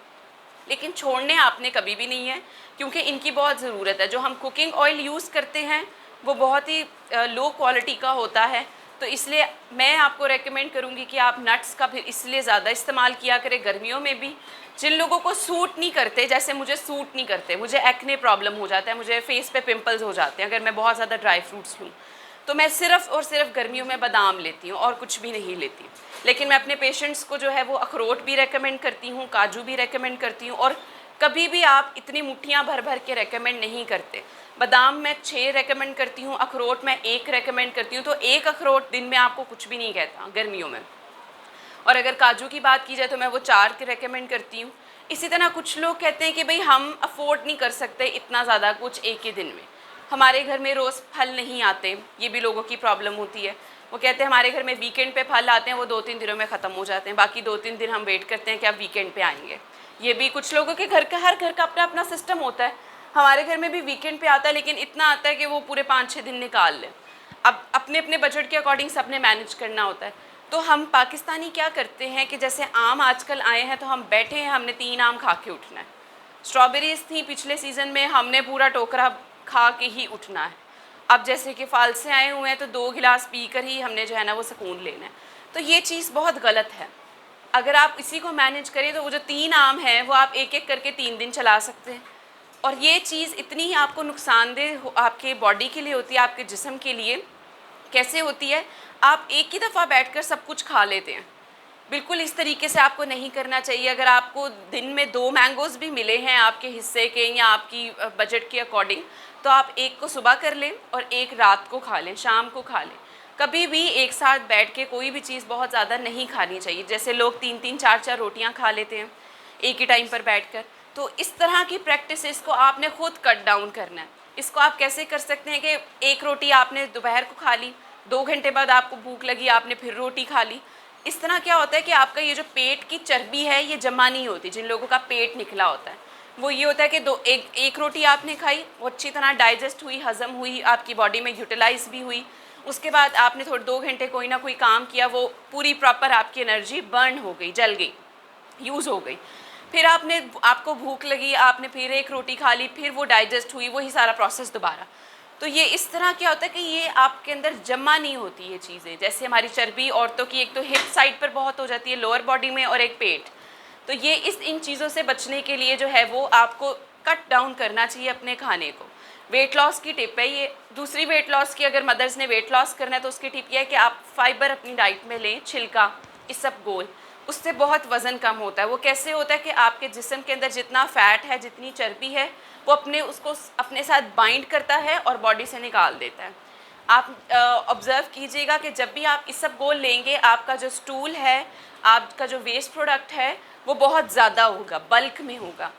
लेकिन छोड़ने आपने कभी भी नहीं है, क्योंकि इनकी बहुत ज़रूरत है। जो हम कुकिंग ऑयल यूज़ करते हैं वो बहुत ही लो क्वालिटी का होता है, तो इसलिए मैं आपको रेकमेंड करूँगी कि आप नट्स का फिर इसलिए ज़्यादा इस्तेमाल किया करें गर्मियों में भी। जिन लोगों को सूट नहीं करते, जैसे मुझे सूट नहीं करते, मुझे एक्ने प्रॉब्लम हो जाता है, मुझे फेस पे पिंपल्स हो जाते हैं अगर मैं बहुत ज़्यादा ड्राई फ्रूट्स लूँ, तो मैं सिर्फ़ और सिर्फ गर्मियों में बादाम लेती हूँ और कुछ भी नहीं लेती। लेकिन मैं अपने पेशेंट्स को जो है वो अखरोट भी रेकमेंड करती हूँ, काजू भी रेकमेंड करती हूँ, और कभी भी आप इतनी मुट्ठियाँ भर भर के रेकमेंड नहीं करते। बादाम मैं 6 रेकमेंड करती हूँ, अखरोट मैं 1 रेकमेंड करती हूँ, तो 1 अखरोट दिन में आपको कुछ भी नहीं कहता गर्मियों में। और अगर काजू की बात की जाए तो मैं वो 4 के रेकमेंड करती हूँ। इसी तरह कुछ लोग कहते हैं कि भाई हम अफोर्ड नहीं कर सकते इतना ज़्यादा कुछ एक ही दिन में, हमारे घर में रोज़ फल नहीं आते, ये भी लोगों की प्रॉब्लम होती है। वो कहते हैं हमारे घर में वीकेंड पे फल आते हैं, वो 2-3 दिनों में ख़त्म हो जाते हैं, बाकी 2-3 दिन हम वेट करते हैं कि अब वीकेंड पे आएंगे। ये भी कुछ लोगों के घर का, हर घर का अपना अपना सिस्टम होता है। हमारे घर में भी वीकेंड पे आता है, लेकिन इतना आता है कि वो पूरे 5-6 दिन निकाल लें। अब अपने अपने बजट के अकॉर्डिंग सबने मैनेज करना होता है। तो हम पाकिस्तानी क्या करते हैं कि जैसे आम आजकल आए हैं, तो हम बैठे हैं, हमने 3 आम खा के उठना है। स्ट्रॉबेरीज़ थी पिछले सीज़न में, हमने पूरा टोकरा खा के ही उठना है। अब जैसे कि फल से आए हुए हैं, तो 2 गिलास पी कर ही हमने जो है ना वो सुकून लेना है। तो ये चीज़ बहुत गलत है। अगर आप इसी को मैनेज करें तो वो जो 3 आम हैं वो आप एक एक करके 3 दिन चला सकते हैं। और ये चीज़ इतनी ही आपको नुकसानदेह आपके बॉडी के लिए होती है, आपके जिस्म के लिए। कैसे होती है, आप एक ही दफ़ा बैठकर सब कुछ खा लेते हैं। बिल्कुल इस तरीके से आपको नहीं करना चाहिए। अगर आपको दिन में 2 मैंगोज़ भी मिले हैं आपके हिस्से के या आपकी बजट के अकॉर्डिंग, तो आप एक को सुबह कर लें और एक रात को खा लें, शाम को खा लें। कभी भी एक साथ बैठ के कोई भी चीज़ बहुत ज़्यादा नहीं खानी चाहिए। जैसे लोग 3-3 4-4 रोटियां खा लेते हैं एक ही टाइम पर बैठकर। तो इस तरह की प्रैक्टिसेस को आपने खुद कट डाउन करना है। इसको आप कैसे कर सकते हैं कि एक रोटी आपने दोपहर को खा ली, 2 घंटे बाद आपको भूख लगी, आपने फिर रोटी खा ली। इस तरह क्या होता है कि आपका ये जो पेट की चर्बी है ये जमा नहीं होती। जिन लोगों का पेट निकला होता है वो ये होता है कि एक रोटी आपने खाई, वो अच्छी तरह डाइजेस्ट हुई, हज़म हुई, आपकी बॉडी में यूटिलाइज भी हुई। उसके बाद आपने थोड़े 2 घंटे कोई ना कोई काम किया, वो पूरी प्रॉपर आपकी एनर्जी बर्न हो गई, जल गई, यूज़ हो गई। फिर आपको भूख लगी, आपने फिर एक रोटी खा ली, फिर वो डाइजेस्ट हुई, वही सारा प्रोसेस दोबारा। तो ये इस तरह क्या होता है कि ये आपके अंदर जमा नहीं होती ये चीज़ें। जैसे हमारी चर्बी औरतों की एक तो हिप साइड पर बहुत हो जाती है, लोअर बॉडी में, और एक पेट। तो ये इन चीज़ों से बचने के लिए जो है वो आपको कट डाउन करना चाहिए अपने खाने को। वेट लॉस की टिप है ये। दूसरी वेट लॉस की, अगर मदर्स ने वेट लॉस करना है तो उसकी टिप ये है कि आप फाइबर अपनी डाइट में लें, छिलका, इसबगोल। उससे बहुत वज़न कम होता है। वो कैसे होता है कि आपके जिस्म के अंदर जितना फ़ैट है, जितनी चर्बी है, वो उसको अपने साथ बाइंड करता है और बॉडी से निकाल देता है। आप ऑब्ज़र्व कीजिएगा कि जब भी आप इसबगोल लेंगे, आपका जो स्टूल है, आपका जो वेस्ट प्रोडक्ट है, वो बहुत ज़्यादा होगा, बल्क में होगा।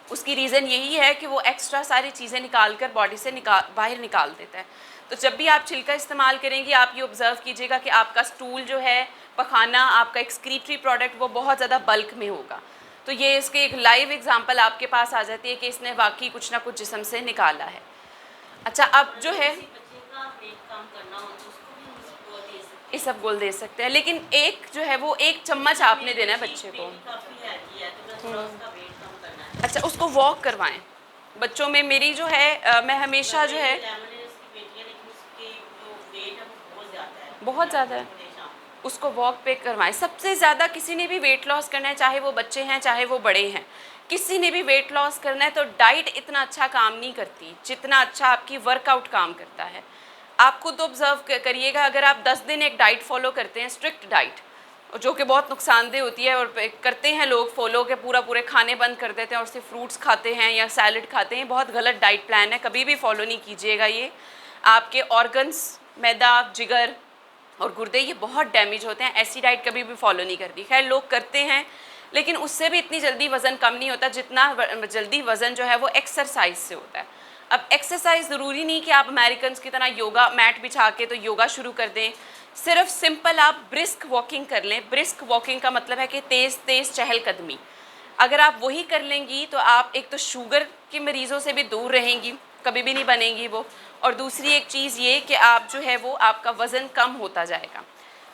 उसकी रीज़न यही है कि वो एक्स्ट्रा सारी चीज़ें निकाल कर बॉडी से बाहर निकाल देता है। तो जब भी आप छिलका इस्तेमाल करेंगे, आप ये ऑब्ज़र्व कीजिएगा कि आपका स्टूल जो है, पखाना, आपका एक्सक्रीटरी प्रोडक्ट, वो बहुत ज़्यादा बल्क में होगा। तो ये इसके एक लाइव एग्जांपल आपके पास आ जाती है कि इसने वाकई कुछ ना कुछ जिस्म से निकाला है। अच्छा, अब जो है इसबगोल दे सकते हैं, लेकिन एक जो है वो 1 चम्मच आपने देना है बच्चे को। अच्छा, उसको वॉक करवाएं। बच्चों में मेरी जो है मैं हमेशा जो है बहुत ज़्यादा है, उसको वॉक पे करवाएं। सबसे ज़्यादा किसी ने भी वेट लॉस करना है, चाहे वो बच्चे हैं चाहे वो बड़े हैं, किसी ने भी वेट लॉस करना है तो डाइट इतना अच्छा काम नहीं करती जितना अच्छा आपकी वर्कआउट काम करता है। आप खुद ऑब्ज़र्व करिएगा, अगर आप 10 दिन एक डाइट फॉलो करते हैं, स्ट्रिक्ट डाइट, जो कि बहुत नुकसानदेह होती है और करते हैं लोग फॉलो, के पूरे खाने बंद कर देते हैं और सिर्फ फ्रूट्स खाते हैं या सैलड खाते हैं, बहुत गलत डाइट प्लान है, कभी भी फॉलो नहीं कीजिएगा। ये आपके ऑर्गन्स, मैदा, जिगर और गुर्दे, ये बहुत डैमेज होते हैं। ऐसी डाइट कभी भी फॉलो नहीं करती। खैर लोग करते हैं, लेकिन उससे भी इतनी जल्दी वज़न कम नहीं होता जितना जल्दी वज़न जो है वो एक्सरसाइज से होता है। अब एक्सरसाइज ज़रूरी नहीं कि आप अमेरिकन्स की तरह योगा मैट बिछा के तो योगा शुरू कर दें। सिर्फ सिंपल आप ब्रिस्क वॉकिंग कर लें। ब्रिस्क वॉकिंग का मतलब है कि तेज़ तेज़ चहलकदमी। अगर आप वही कर लेंगी तो आप एक तो शुगर के मरीज़ों से भी दूर रहेंगी, कभी भी नहीं बनेंगी वो, और दूसरी एक चीज़ ये कि आप जो है वो आपका वज़न कम होता जाएगा।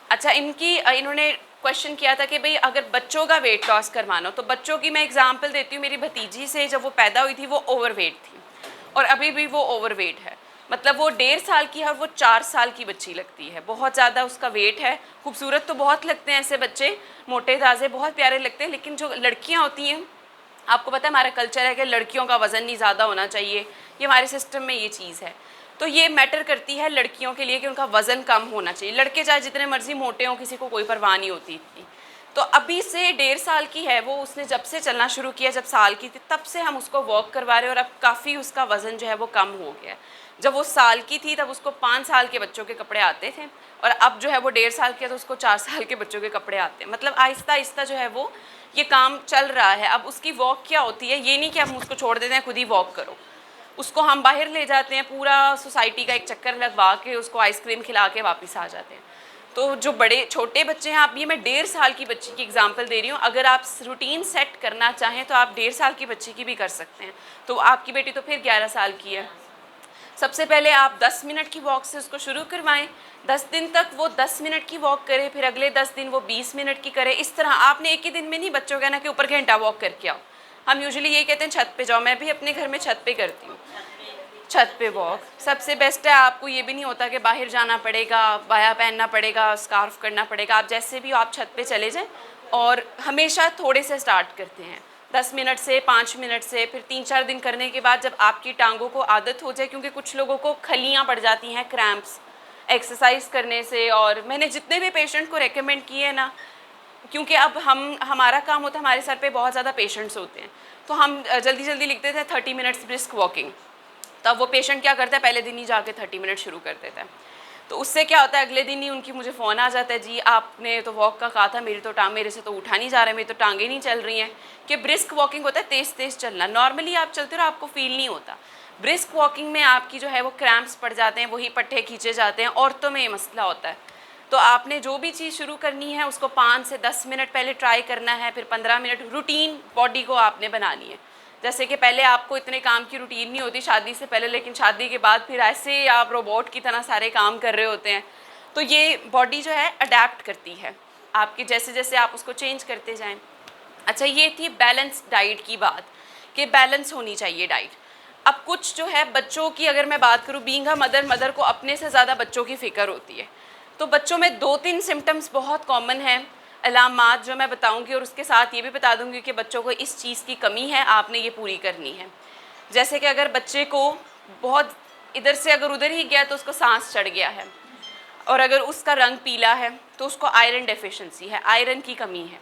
अच्छा, इन्होंने क्वेश्चन किया था कि भाई अगर बच्चों का वेट लॉस करवाना हो, तो बच्चों की मैं एग्जांपल देती हूँ। मेरी भतीजी से जब वो पैदा हुई थी वो ओवरवेट थी और अभी भी वो ओवरवेट है। मतलब वो 1.5 साल की है और वो 4 साल की बच्ची लगती है। बहुत ज़्यादा उसका वेट है। खूबसूरत तो बहुत लगते हैं ऐसे बच्चे, मोटे ताज़े बहुत प्यारे लगते हैं, लेकिन जो लड़कियाँ होती हैं, आपको पता है हमारा कल्चर है कि लड़कियों का वज़न नहीं ज़्यादा होना चाहिए, ये हमारे सिस्टम में ये चीज़ है। तो ये मैटर करती है लड़कियों के लिए कि उनका वज़न कम होना चाहिए। लड़के चाहे जितने मर्जी मोटे हों, किसी को कोई परवाह नहीं होती इतनी। तो अभी से 1.5 साल की है वो, उसने जब से चलना शुरू किया, जब साल की थी तब से हम उसको वॉक करवा रहे हैं और अब काफ़ी उसका वज़न जो है वो कम हो गया है। जब वो साल की थी तब उसको 5 साल के बच्चों के कपड़े आते थे, और अब जो है वो 1.5 साल की है तो उसको 4 साल के बच्चों के कपड़े आते हैं। मतलब आहिस्ता आहिस्ता जो है वो ये काम चल रहा है। अब उसकी वॉक क्या होती है, ये नहीं कि हम उसको छोड़ देते हैं खुद ही वॉक करो, उसको हम बाहर ले जाते हैं, पूरा सोसाइटी का एक चक्कर लगवा के उसको आइसक्रीम खिला के वापस आ जाते हैं। तो जो बड़े छोटे बच्चे हैं, आप ये मैं 1.5 साल की बच्ची की एग्जांपल दे रही हूँ, अगर आप रूटीन सेट करना चाहें तो आप 1.5 साल की बच्ची की भी कर सकते हैं। तो आपकी बेटी तो फिर 11 साल की है, सबसे पहले आप 10 मिनट की वॉक से उसको शुरू करवाएं, 10 दिन तक वो 10 मिनट की वॉक करे, फिर अगले 10 दिन वो 20 मिनट की करे। इस तरह आपने एक ही दिन में नहीं बच्चों कहना कि ऊपर घंटा वॉक करके आओ। हम यूजुअली ये कहते हैं छत पे जाओ, मैं भी अपने घर में छत पे करती हूँ, छत पे वॉक सबसे बेस्ट है। आपको ये भी नहीं होता कि बाहर जाना पड़ेगा, बाया पहनना पड़ेगा, स्कार्फ करना पड़ेगा, आप जैसे भी हो आप छत पे चले जाएं। और हमेशा थोड़े से स्टार्ट करते हैं, 10 मिनट से, 5 मिनट से, फिर 3-4 दिन करने के बाद जब आपकी टांगों को आदत हो जाए, क्योंकि कुछ लोगों को खलियाँ पड़ जाती हैं, क्रैम्प्स एक्सरसाइज करने से। और मैंने जितने भी पेशेंट को रेकमेंड किए हैं ना, क्योंकि अब हमारा काम होता है, हमारे सर पे बहुत ज़्यादा पेशेंट्स होते हैं, तो हम जल्दी जल्दी लिखते थे 30 मिनट्स ब्रिस्क वॉकिंग। तब वो पेशेंट क्या करता है, पहले दिन ही जाके 30 मिनट शुरू कर देता है। तो उससे क्या होता है, अगले दिन ही उनकी मुझे फ़ोन आ जाता है, जी आपने तो वॉक का कहा था, मेरे से तो उठा नहीं जा रहा है, मेरी तो टांगें नहीं चल रही हैं। कि ब्रिस्क वॉकिंग होता है तेज़ तेज़ चलना, नॉर्मली आप चलते हो आपको फील नहीं होता। ब्रिस्क वॉकिंग में आपकी जो है वो क्रैम्प्स पड़ जाते हैं, वही पट्टे खींचे जाते हैं, औरतों में ये मसला होता है। तो आपने जो भी चीज़ शुरू करनी है उसको 5 से 10 मिनट पहले ट्राई करना है, फिर 15 मिनट रूटीन बॉडी को आपने बनानी है। जैसे कि पहले आपको इतने काम की रूटीन नहीं होती शादी से पहले, लेकिन शादी के बाद फिर ऐसे आप रोबोट की तरह सारे काम कर रहे होते हैं। तो ये बॉडी जो है अडेप्ट करती है आपकी, जैसे जैसे आप उसको चेंज करते जाएं। अच्छा, ये थी बैलेंस डाइट की बात, कि बैलेंस होनी चाहिए डाइट। अब कुछ जो है बच्चों की अगर मैं बात करूँ, बीइंग अ मदर को अपने से ज़्यादा बच्चों की फ़िक्र होती है। तो बच्चों में 2-3 सिम्टम्स बहुत कॉमन हैं, अलामात जो मैं बताऊंगी, और उसके साथ ये भी बता दूंगी कि बच्चों को इस चीज़ की कमी है, आपने ये पूरी करनी है। जैसे कि अगर बच्चे को बहुत इधर से अगर उधर ही गया तो उसको सांस चढ़ गया है, और अगर उसका रंग पीला है तो उसको आयरन डेफिशिएंसी है, आयरन की कमी है।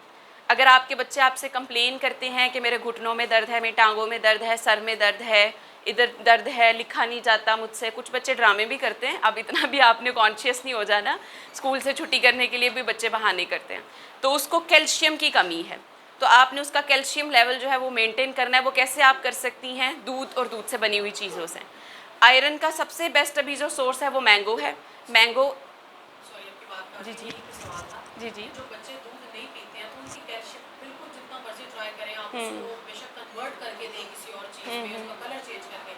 अगर आपके बच्चे आपसे कंप्लेन करते हैं कि मेरे घुटनों में दर्द है, मेरी टांगों में दर्द है, सर में दर्द है, इधर दर्द है, लिखा नहीं जाता मुझसे, कुछ बच्चे ड्रामे भी करते हैं, अब इतना भी आपने कॉन्शियस नहीं हो जाना, स्कूल से छुट्टी करने के लिए भी बच्चे बहाने करते हैं, तो उसको कैल्शियम की कमी है। तो आपने उसका कैल्शियम लेवल जो है वो मेंटेन करना है। वो कैसे आप कर सकती हैं, दूध और दूध से बनी हुई चीज़ों से। आयरन का सबसे बेस्ट अभी जो सोर्स है वो मैंगो है। मैंगो जी जी जी जी जो बच्चे दूध नहीं पीते हैं तो उनकी कैल्शियम बिल्कुल जितना मर्जी ट्राई करें आप उसको बेशक कन्वर्ट करके दें किसी और चीज़ में, उसका कलर चेंज करके,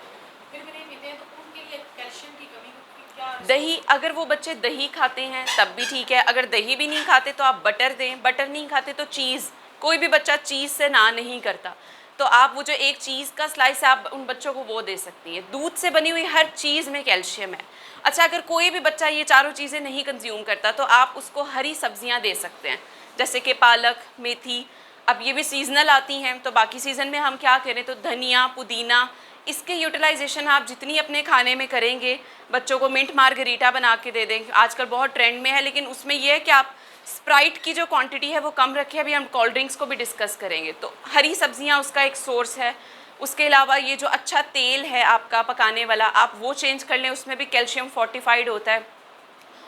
फिर भी नहीं पीते हैं, तो उनके लिए कैल्शियम की कमी की क्या? दही, अगर वो बच्चे दही खाते हैं तब भी ठीक है, अगर दही भी नहीं खाते तो आप बटर दें, बटर नहीं खाते तो चीज़, कोई भी बच्चा चीज़ से ना नहीं करता, तो आप वो जो एक चीज़ का स्लाइस है आप उन बच्चों को वो दे सकती हैं। दूध से बनी हुई हर चीज़ में कैल्शियम है। अच्छा, अगर कोई भी बच्चा ये चारों चीज़ें नहीं कंज्यूम करता तो आप उसको हरी सब्जियां दे सकते हैं, जैसे कि पालक, मेथी। अब ये भी सीजनल आती हैं, तो बाकी सीज़न में हम क्या करें, तो धनिया, पुदीना, इसके यूटिलाइजेशन आप जितनी अपने खाने में करेंगे। बच्चों को मिंट मार्गरीटा बना के दे दें, आजकल बहुत ट्रेंड में है, लेकिन उसमें यह है कि आप स्प्राइट की जो क्वांटिटी है वो कम रखें। अभी हम कोल्ड ड्रिंक्स को भी डिस्कस करेंगे, तो हरी सब्जियां उसका एक सोर्स है। उसके अलावा ये जो अच्छा तेल है आपका पकाने वाला, आप वो चेंज कर लें, उसमें भी कैल्शियम फोर्टिफाइड होता है।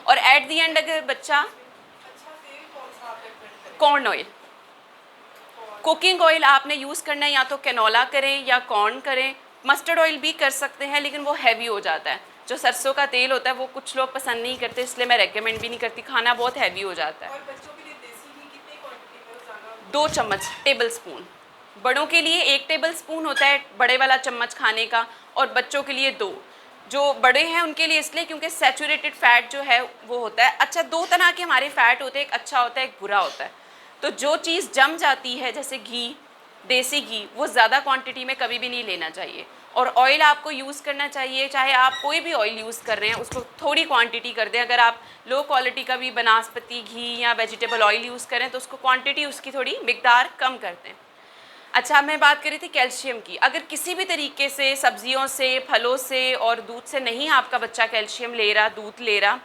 और एट दी एंड अगर बच्चा, कॉर्न ऑयल, कुकिंग ऑयल आपने यूज़ करना है, या तो कैनोला करें या कॉर्न करें, मस्टर्ड ऑयल भी कर सकते हैं, लेकिन वो हैवी हो जाता है। जो सरसों का तेल होता है वो कुछ लोग पसंद नहीं करते, इसलिए मैं रेकमेंड भी नहीं करती, खाना बहुत हैवी हो जाता है। और बच्चों के लिए देसी घी कितनी क्वांटिटी में ज़्यादा? 2 चम्मच टेबल स्पून, बड़ों के लिए 1 टेबल स्पून होता है बड़े वाला चम्मच खाने का, और बच्चों के लिए 2। जो बड़े हैं उनके लिए इसलिए क्योंकि सैचुरेटेड फैट जो है वो होता है। अच्छा, 2 तरह के हमारे फ़ैट होते हैं, एक अच्छा होता है, एक बुरा होता है। तो जो चीज़ जम जाती है जैसे घी, देसी घी, वो ज़्यादा क्वांटिटी में कभी भी नहीं लेना चाहिए। और ऑयल आपको यूज़ करना चाहिए, चाहे आप कोई भी ऑयल यूज़ कर रहे हैं उसको थोड़ी क्वांटिटी कर दें। अगर आप लो क्वालिटी का भी बनास्पति घी या वेजिटेबल ऑयल यूज़ करें तो उसको क्वांटिटी, उसकी थोड़ी मिकदार कम कर दें। अच्छा, मैं बात कर रही थी कैल्शियम की। अगर किसी भी तरीके से सब्जियों से, फलों से और दूध से नहीं आपका बच्चा कैल्शियम ले रहा, दूध ले रहा,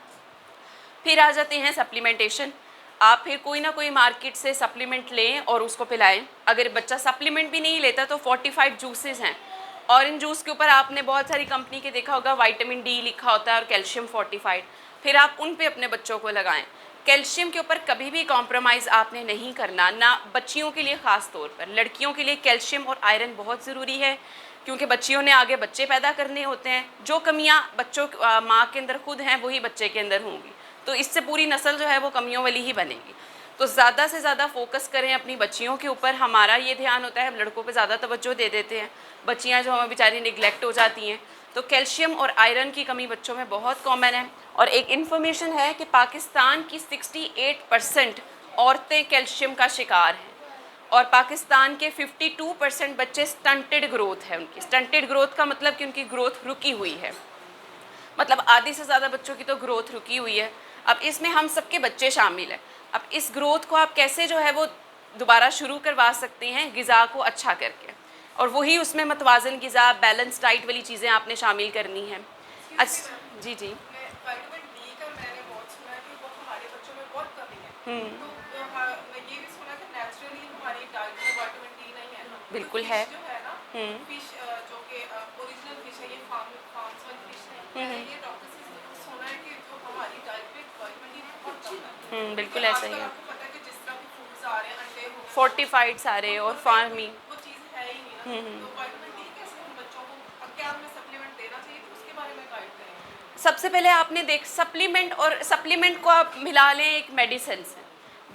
फिर आ जाते हैं सप्लीमेंटेशन। आप फिर कोई ना कोई मार्केट से सप्लीमेंट लें और उसको पिलाएं। अगर बच्चा सप्लीमेंट भी नहीं लेता तो फोर्टिफाइड जूसेस हैं, ऑरेंज जूस के ऊपर आपने बहुत सारी कंपनी के देखा होगा विटामिन डी लिखा होता है और कैल्शियम फोर्टिफाइड, फिर आप उन पे अपने बच्चों को लगाएं। कैल्शियम के ऊपर कभी भी कॉम्प्रोमाइज़ आपने नहीं करना, ना बच्चियों के लिए ख़ास तौर पर। लड़कियों के लिए कैल्शियम और आयरन बहुत ज़रूरी है, क्योंकि बच्चियों ने आगे बच्चे पैदा करने होते हैं। जो कमियां बच्चों माँ के अंदर खुद हैं वही बच्चे के अंदर होंगी, तो इससे पूरी नस्ल जो है वो कमियों वाली ही बनेगी। तो ज़्यादा से ज़्यादा फोकस करें अपनी बच्चियों के ऊपर। हमारा ये ध्यान होता है, हम लड़कों पे ज़्यादा तवज्जो दे देते हैं, बच्चियाँ जो हमें बेचारी निगलेक्ट हो जाती हैं। तो कैल्शियम और आयरन की कमी बच्चों में बहुत कॉमन है। और एक इन्फॉर्मेशन है कि पाकिस्तान की 68% औरतें कैल्शियम का शिकार हैं, और पाकिस्तान के 52% बच्चे स्टंटेड ग्रोथ है उनकी। स्टंटेड ग्रोथ का मतलब कि उनकी ग्रोथ रुकी हुई है, मतलब आधी से ज़्यादा बच्चों की तो ग्रोथ रुकी हुई है। अब इसमें हम सबके बच्चे शामिल हैं। अब इस ग्रोथ को आप कैसे जो है वो दोबारा शुरू करवा सकते हैं, ग़िज़ा को अच्छा करके, और वही उसमें मतवाज़न ग़िज़ा, बैलेंस डाइट वाली चीज़ें आपने शामिल करनी है। अच्छा जी जी। विटामिन डी का मैंने बहुत सुना है कि वो हमारे बच्चों में बहुत कमी है। तो मैं ये भी सुना कि नेचुरली हमारी डाइट में विटामिन डी नहीं है ना। बिल्कुल तो है। फिश जो है ना, फिश जो कि ओरिजिनल फिश है, ये फार्म्स वाली फिश नहीं है। मैंने ये डॉक्टर से सुना है कि जो हमारी डाइट में विटामिन डी बहुत कम है। बिल्कुल क्योंकि ऐसा ही आजकल है। आपको पता है कि जिस तरह के फूड्स आ रहे हैं, अंडे हो गए, फोर्टिफाइड सारे और फार्मिंग। वो चीज़ है ही नहीं ना। तो विटामिन डी कैसे हम बच्चों को, क्या हमें सप्लीमेंट देना चाहिए, तो उसके बारे में गाइड करें। सबसे पहले आपने देख सप्लीमेंट, और सप्लीमेंट को आप मिला लें एक मेडिसिन से।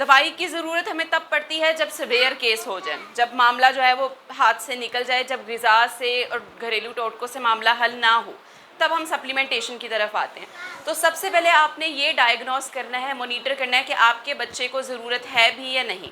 दवाई की ज़रूरत हमें तब पड़ती है जब सीवियर केस हो जाए, जब मामला जो है वो हाथ से निकल जाए, जब ग़िज़ा से और घरेलू टोटकों से मामला हल ना हो, तब हम सप्लीमेंटेशन की तरफ आते हैं। तो सबसे पहले आपने ये डायग्नोस करना है, मोनीटर करना है कि आपके बच्चे को ज़रूरत है भी या नहीं।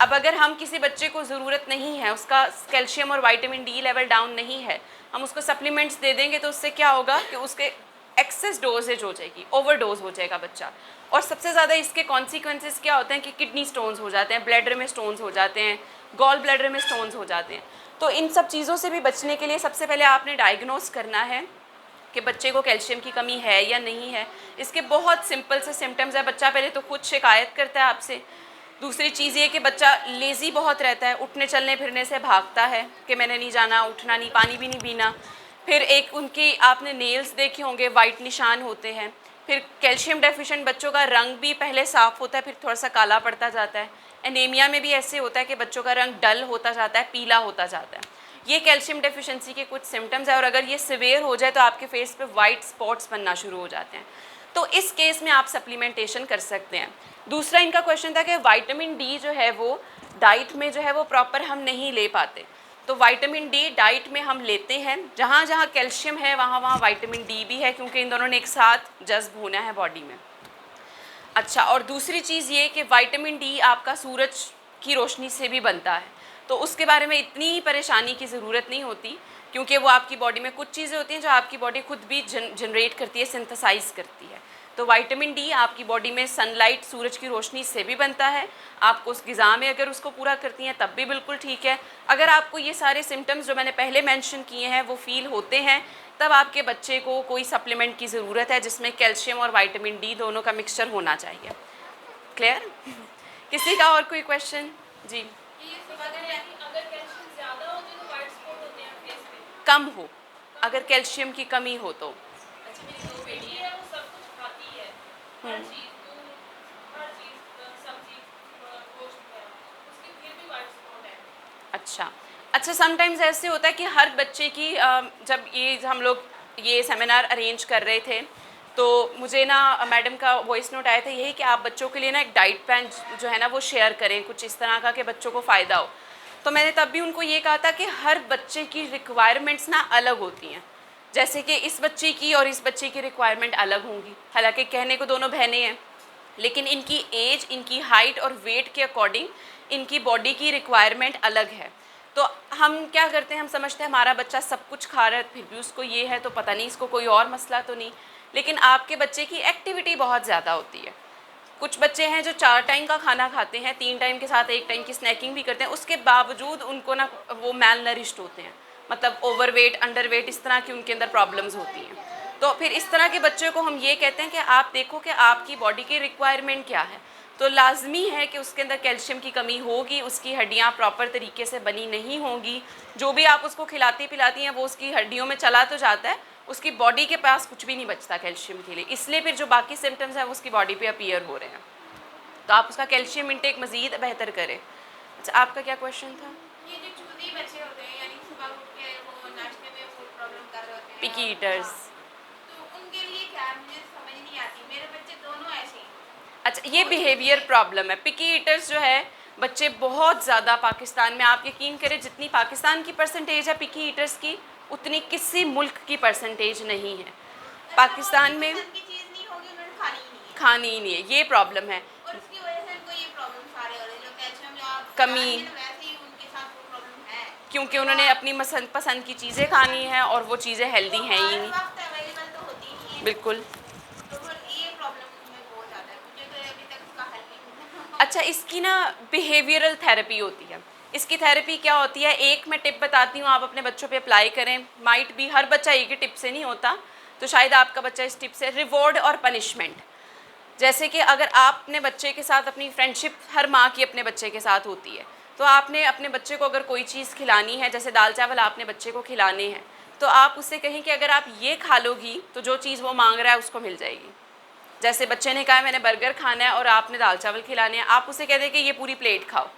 अब अगर हम किसी बच्चे को ज़रूरत नहीं है, उसका कैल्शियम और विटामिन डी लेवल डाउन नहीं है, हम उसको सप्लीमेंट्स दे देंगे तो उससे क्या होगा कि उसके एक्सेस डोजेज हो जाएगी, ओवरडोज हो जाएगा बच्चा। और सबसे ज़्यादा इसके कॉन्सिक्वेंसेस क्या होते हैं कि किडनी स्टोन्स हो जाते हैं, ब्लैडर में स्टोन्स हो जाते हैं, गॉल ब्लैडर में स्टोन्स हो जाते हैं। तो इन सब चीज़ों से भी बचने के लिए सबसे पहले आपने डायग्नोस करना है कि बच्चे को कैल्शियम की कमी है या नहीं है। इसके बहुत सिंपल से सिम्टम्स है। बच्चा पहले तो खुद शिकायत करता है आपसे। दूसरी चीज़ ये कि बच्चा लेज़ी बहुत रहता है, उठने चलने फिरने से भागता है कि मैंने नहीं जाना, उठना नहीं, पानी भी नहीं पीना। फिर एक उनकी आपने नेल्स देखे होंगे, वाइट निशान होते हैं। फिर कैल्शियम डेफिशिएंट बच्चों का रंग भी पहले साफ़ होता है, फिर थोड़ा सा काला पड़ता जाता है। एनीमिया में भी ऐसे होता है कि बच्चों का रंग डल होता जाता है, पीला होता जाता है। ये कैल्शियम डेफिशिएंसी के कुछ सिम्टम्स है, और अगर ये सिवियर हो जाए तो आपके फेस पे वाइट स्पॉट्स बनना शुरू हो जाते हैं। तो इस केस में आप सप्लीमेंटेशन कर सकते हैं। दूसरा इनका क्वेश्चन था कि विटामिन डी जो है वो डाइट में जो है वो प्रॉपर हम नहीं ले पाते। तो विटामिन डी डाइट में हम लेते हैं, जहाँ जहाँ कैल्शियम है वहाँ वहाँ विटामिन डी भी है, क्योंकि इन दोनों ने एक साथ जज्ब होना है बॉडी में। अच्छा, और दूसरी चीज़ ये कि विटामिन डी आपका सूरज की रोशनी से भी बनता है, तो उसके बारे में इतनी ही परेशानी की ज़रूरत नहीं होती, क्योंकि वो आपकी बॉडी में कुछ चीज़ें होती हैं जो आपकी बॉडी खुद भी जनरेट करती है, सिंथेसाइज करती है। तो विटामिन डी आपकी बॉडी में सनलाइट, सूरज की रोशनी से भी बनता है। आपको उस ग़िज़ा में अगर उसको पूरा करती हैं तब भी बिल्कुल ठीक है। अगर आपको ये सारे सिम्टम्स जो मैंने पहले मेंशन किए हैं वो फ़ील होते हैं, तब आपके बच्चे को कोई सप्लीमेंट की ज़रूरत है जिसमें कैल्शियम और विटामिन डी दोनों का मिक्सचर होना चाहिए। क्लियर? किसी का और कोई क्वेश्चन? जी। कम हो, अगर कैल्शियम की कमी हो तो। अच्छा, मेरी दो बेटी है, वो सब कुछ खाती है, हर चीज़, दूध, हर चीज़, सब्जी, गोश्त वगैरह, उसकी फिर भी वाइट स्पॉट है। अच्छा समटाइम्स ऐसे होता है कि हर बच्चे की जब ये हम लोग ये सेमिनार अरेंज कर रहे थे तो मुझे ना मैडम का वॉइस नोट आया था यही कि आप बच्चों के लिए ना एक डाइट प्लान जो है ना वो शेयर करें, कुछ इस तरह का कि बच्चों को फ़ायदा हो। तो मैंने तब भी उनको ये कहा था कि हर बच्चे की रिक्वायरमेंट्स ना अलग होती हैं, जैसे कि इस बच्चे की और इस बच्चे की रिक्वायरमेंट अलग होंगी। हालांकि कहने को दोनों बहनें हैं, लेकिन इनकी एज, इनकी हाइट और वेट के अकॉर्डिंग इनकी बॉडी की रिक्वायरमेंट अलग है। तो हम क्या करते हैं, हम समझते हैं हमारा बच्चा सब कुछ खा रहा है फिर भी उसको ये है, तो पता नहीं इसको कोई और मसला तो नहीं। लेकिन आपके बच्चे की एक्टिविटी बहुत ज़्यादा होती है। कुछ बच्चे हैं जो 4 टाइम का खाना खाते हैं, 3 टाइम के साथ 1 टाइम की स्नैकिंग भी करते हैं, उसके बावजूद उनको ना वो मैल नरिश्ड होते हैं, मतलब ओवरवेट, अंडरवेट, इस तरह की उनके अंदर प्रॉब्लम्स होती हैं। तो फिर इस तरह के बच्चों को हम ये कहते हैं कि आप देखो कि आपकी बॉडी की रिक्वायरमेंट क्या है। तो लाजमी है कि उसके अंदर कैल्शियम की कमी होगी, उसकी हड्डियाँ प्रॉपर तरीके से बनी नहीं होंगी। जो भी आप उसको खिलाती पिलाती हैं वो उसकी हड्डियों में चला तो जाता है, उसकी बॉडी के पास कुछ भी नहीं बचता कैल्शियम के लिए, इसलिए फिर जो बाकी सिम्टम्स हैं वो उसकी बॉडी पे अपीयर हो रहे हैं। तो आप उसका कैल्शियम इंटेक मज़ीद बेहतर करें। अच्छा, आपका क्या क्वेश्चन था? ये जो चूजी बच्चे होते हैं, यानी सुबह उठ के वो नाश्ते में फूड प्रॉब्लम कर रहे होते हैं, पिकी और- ईटर्स। हाँ, तो उनके लिए क्या है, मुझे समझ नहीं आती। मेरे बच्चे दोनों ऐसे ही। अच्छा, ये बिहेवियर प्रॉब्लम है। पिकी ईटर्स जो है बच्चे बहुत ज़्यादा पाकिस्तान में, आप यकीन करें जितनी पाकिस्तान की परसेंटेज है पिकी ईटर्स की, उतनी किसी मुल्क की परसेंटेज नहीं है। पाकिस्तान में पसंद की चीज़ नहीं होगी, उन्होंने खानी ही नहीं है, खानी ही नहीं है, ये प्रॉब्लम है। और उसकी वजह से उनको ये प्रॉब्लम सारे हो रहे हैं। जो कैल्शियम जो आप कमी। बता रहे हैं ना, वैसे ही उनके साथ वो प्रॉब्लम है, क्योंकि उन्होंने अपनी पसंद की चीज़ें खानी हैं और वो चीज़ें हेल्दी वो हैं ही हर नहीं। वक्त अवेलेबल तो होती नहीं है। बिल्कुल। तो फिर ये प्रॉब्लम में बहुत ज़्यादा है, मुझे तो अभी तक उसका हल नहीं मिला। अच्छा, इसकी ना बिहेवियरल थेरेपी होती है। इसकी थेरेपी क्या होती है, एक मैं टिप बताती हूँ, आप अपने बच्चों पे अप्लाई करें। माइट भी हर बच्चा एक ही टिप से नहीं होता, तो शायद आपका बच्चा इस टिप से। रिवॉर्ड और पनिशमेंट। जैसे कि अगर आप अपने बच्चे के साथ, अपनी फ्रेंडशिप हर माँ की अपने बच्चे के साथ होती है, तो आपने अपने बच्चे को अगर कोई चीज़ खिलानी है, जैसे दाल चावल आपने बच्चे को खिलाने हैं, तो आप उससे कहें कि अगर आप ये खा लोगी तो जो चीज़ वो मांग रहा है उसको मिल जाएगी। जैसे बच्चे ने कहा मैंने बर्गर खाना है और आपने दाल चावल खिलाने हैं, आप उसे कह दें कि ये पूरी प्लेट खाओ।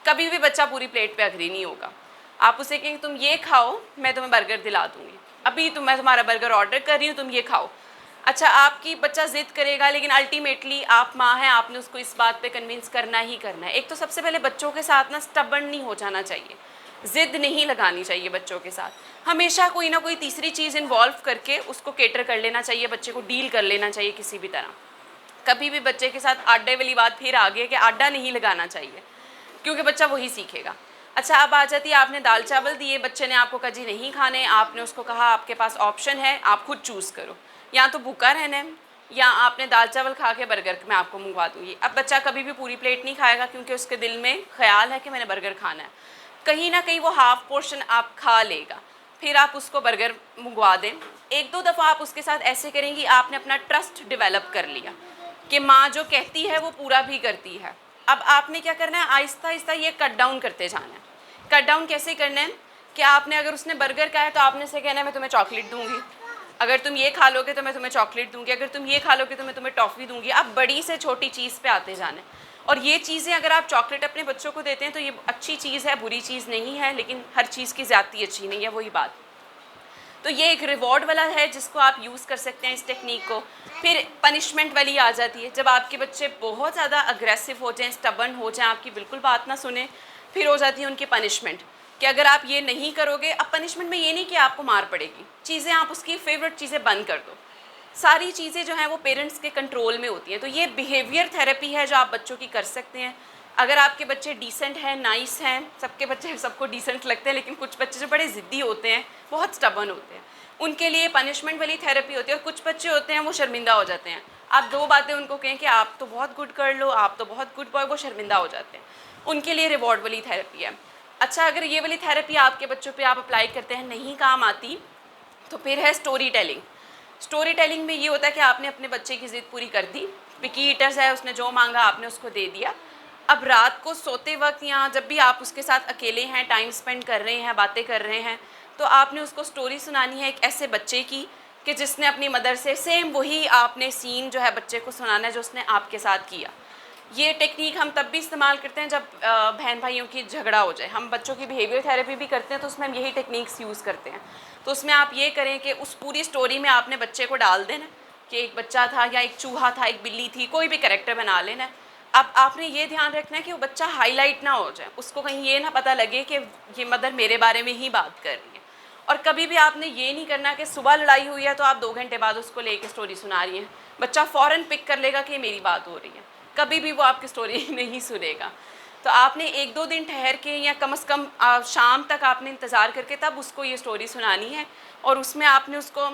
कभी भी बच्चा पूरी प्लेट पे अग्री नहीं होगा। आप उसे कहें तुम ये खाओ, मैं तुम्हें बर्गर दिला दूँगी, अभी मैं तुम्हारा बर्गर ऑर्डर कर रही हूँ, तुम ये खाओ। अच्छा, आपकी बच्चा ज़िद करेगा, लेकिन अल्टीमेटली आप माँ हैं, आपने उसको इस बात पे कन्विंस करना ही करना है। एक तो सबसे पहले बच्चों के साथ ना स्टबर्न नहीं हो जाना चाहिए, ज़िद नहीं लगानी चाहिए बच्चों के साथ। हमेशा कोई ना कोई तीसरी चीज़ इन्वॉल्व करके उसको केटर कर लेना चाहिए, बच्चे को डील कर लेना चाहिए किसी भी तरह। कभी भी बच्चे के साथ आडे वाली बात फिर आ गई कि आडा नहीं लगाना चाहिए, क्योंकि बच्चा वही सीखेगा। अच्छा, अब आ जाती है, आपने दाल चावल दिए, बच्चे ने आपको कहा जी नहीं खाने, आपने उसको कहा आपके पास ऑप्शन है, आप खुद चूज़ करो, या तो भूखा रहना है या आपने दाल चावल खा के बर्गर मैं आपको मंगवा दूँगी। अब बच्चा कभी भी पूरी प्लेट नहीं खाएगा, क्योंकि उसके दिल में ख्याल है कि मैंने बर्गर खाना है। कहीं ना कहीं वो हाफ़ पोर्शन आप खा लेगा, फिर आप उसको बर्गर मंगवा दें। एक दो दफ़ा आप उसके साथ ऐसे करेंगी, आपने अपना ट्रस्ट डेवलप कर लिया कि माँ जो कहती है वो पूरा भी करती है। अब आपने क्या करना है, आहिस्ता आहिस्ता ये कट डाउन करते जाना है। कट डाउन कैसे करना है कि आपने, अगर उसने बर्गर खाया तो आपने से कहना है मैं तुम्हें चॉकलेट दूंगी, अगर तुम ये खा लोगे तो मैं तुम्हें चॉकलेट दूंगी, अगर तुम ये खा लोगे तो मैं तुम्हें टॉफ़ी दूंगी। अब बड़ी से छोटी चीज़ पे आते जाना है। और ये चीज़ें अगर आप चॉकलेट अपने बच्चों को देते हैं तो ये अच्छी चीज़ है, बुरी चीज़ नहीं है, लेकिन हर चीज़ की ज़्यादती अच्छी नहीं है, वही बात। तो ये एक रिवॉर्ड वाला है जिसको आप यूज़ कर सकते हैं इस टेक्निक को। फिर पनिशमेंट वाली आ जाती है, जब आपके बच्चे बहुत ज़्यादा अग्रेसिव हो जाएं, स्टबर्न हो जाएं, आपकी बिल्कुल बात ना सुने, फिर हो जाती है उनकी पनिशमेंट कि अगर आप ये नहीं करोगे। अब पनिशमेंट में ये नहीं कि आपको मार पड़ेगी, चीज़ें आप उसकी फेवरेट चीज़ें बंद कर दो। सारी चीज़ें जो हैं वो पेरेंट्स के कंट्रोल में होती हैं। तो ये बिहेवियर थेरेपी है जो आप बच्चों की कर सकते हैं। अगर आपके बच्चे डिसेंट हैं, नाइस हैं, सबके बच्चे सबको डिसेंट लगते हैं, लेकिन कुछ बच्चे जो बड़े ज़िद्दी होते हैं, बहुत स्टबर्न होते हैं, उनके लिए पनिशमेंट वाली थेरेपी होती है। और कुछ बच्चे होते हैं वो शर्मिंदा हो जाते हैं, आप दो बातें उनको कहें कि आप तो बहुत गुड कर लो, आप तो बहुत गुड बॉय, वो शर्मिंदा हो जाते हैं, उनके लिए रिवॉर्ड वाली थेरेपी है। अच्छा, अगर ये वाली थेरेपी आपके बच्चों पे आप अप्लाई करते हैं नहीं काम आती, तो फिर है स्टोरी टेलिंग। स्टोरी टेलिंग में ये होता है कि आपने अपने बच्चे की ज़िद पूरी कर दी, पिकी ईटर्स है, उसने जो मांगा आपने उसको दे दिया। अब रात को सोते वक्त या जब भी आप उसके साथ अकेले हैं, टाइम स्पेंड कर रहे हैं, बातें कर रहे हैं, तो आपने उसको स्टोरी सुनानी है एक ऐसे बच्चे की कि जिसने अपनी मदर से सेम वही आपने सीन जो है बच्चे को सुनाना है जो उसने आपके साथ किया। ये टेक्निक हम तब भी इस्तेमाल करते हैं जब बहन भाइयों की झगड़ा हो जाए। हम बच्चों की बिहेवियर थेरेपी भी करते हैं, तो उसमें हम यही टेक्निक्स यूज़ करते हैं। तो उसमें आप ये करें कि उस पूरी स्टोरी में आपने बच्चे को डाल देना कि एक बच्चा था या एक चूहा था, एक बिल्ली थी, कोई भी कैरेक्टर बना लेना है। अब आपने ये ध्यान रखना है कि वो बच्चा हाईलाइट ना हो जाए, उसको कहीं ये ना पता लगे कि ये मदर मेरे बारे में ही बात कर रही है। और कभी भी आपने ये नहीं करना कि सुबह लड़ाई हुई है तो आप 2 घंटे बाद उसको लेके स्टोरी सुना रही हैं। बच्चा फ़ौरन पिक कर लेगा कि मेरी बात हो रही है, कभी भी वो आपकी स्टोरी नहीं सुनेगा। तो आपने 1-2 दिन ठहर के या कम से कम शाम तक आपने इंतज़ार करके तब उसको ये स्टोरी सुनानी है। और उसमें आपने उसको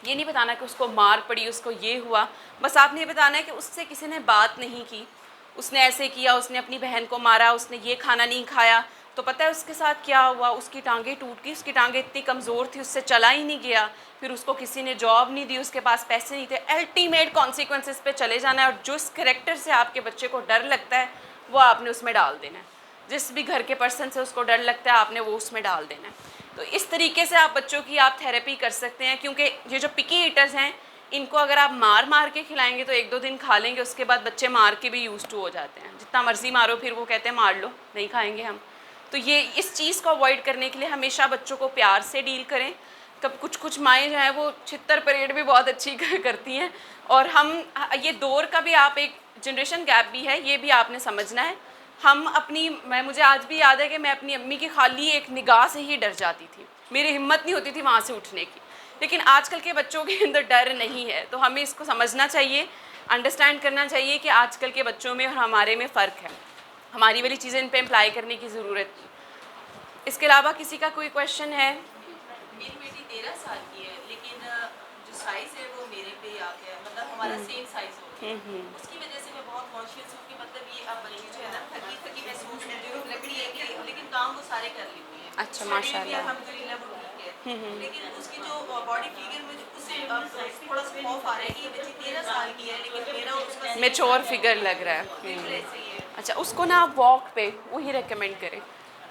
ये नहीं बताना कि उसको मार पड़ी, उसको ये हुआ, बस आपने ये बताना है कि उससे किसी ने बात नहीं की, उसने ऐसे किया, उसने अपनी बहन को मारा, उसने ये खाना नहीं खाया, तो पता है उसके साथ क्या हुआ, उसकी टांगें टूट गई, उसकी टांगें इतनी कमज़ोर थी, उससे चला ही नहीं गया, फिर उसको किसी ने जॉब नहीं दी, उसके पास पैसे नहीं थे। अल्टीमेट कॉन्सिक्वेंसेस पे चले जाना है, और जिस करेक्टर से आपके बच्चे को डर लगता है वो आपने उसमें डाल देना है, जिस भी घर के पर्सन से उसको डर लगता है आपने वो उसमें डाल देना है। तो इस तरीके से आप बच्चों की आप थेरेपी कर सकते हैं, क्योंकि ये जो पिकी ईटर्स हैं इनको अगर आप मार के खिलाएंगे तो 1-2 दिन खा लेंगे, उसके बाद बच्चे मार के भी यूज टू हो जाते हैं, जितना मर्जी मारो फिर वो कहते हैं मार लो, नहीं खाएंगे हम। तो ये इस चीज़ को अवॉइड करने के लिए हमेशा बच्चों को प्यार से डील करें। कब कुछ माएँ जो हैं वो छितर परेड भी बहुत अच्छी करती हैं, और हम ये दौर का भी आप एक जनरेशन गैप भी है, ये भी आपने समझना है। हम अपनी मुझे आज भी याद है कि मैं अपनी अम्मी की खाली एक निगाह से ही डर जाती थी, मेरी हिम्मत नहीं होती थी वहाँ से उठने की। लेकिन आजकल के बच्चों के अंदर डर नहीं है, तो हमें इसको समझना चाहिए, अंडरस्टैंड करना चाहिए कि आजकल के बच्चों में और हमारे में फ़र्क है, हमारी वाली चीज़ें इन पे अप्लाई करने की ज़रूरत है। इसके अलावा किसी का कोई क्वेश्चन है? मेरी बेटी 13 साल की है, लेकिन जो साइज़ है वो मेरे पे ही आ गया है, मतलब हमारा सेम साइज़ हो गया। उसकी वजह से मैं बहुत कॉन्शियस हूँ कि मतलब ये अब बच्ची जो है ना थकी महसूस करती हूँ, लगती है कि लेकिन काम वो सारे कर लेती है। अच्छा, माशाल्लाह। अल्हम्दुलिल्लाह वो ठीक है, लेकिन उसकी जो बॉडी फिगर में उससे थोड़ा सा खौफ आ रहा है कि ये बच्ची 13 साल की है, लेकिन मेरा और उसका मेच्योर फिगर लग रहा है। बिल्कुल ऐसे ही है। अच्छा, उसको ना आप वॉक पे वही रेकमेंड करें,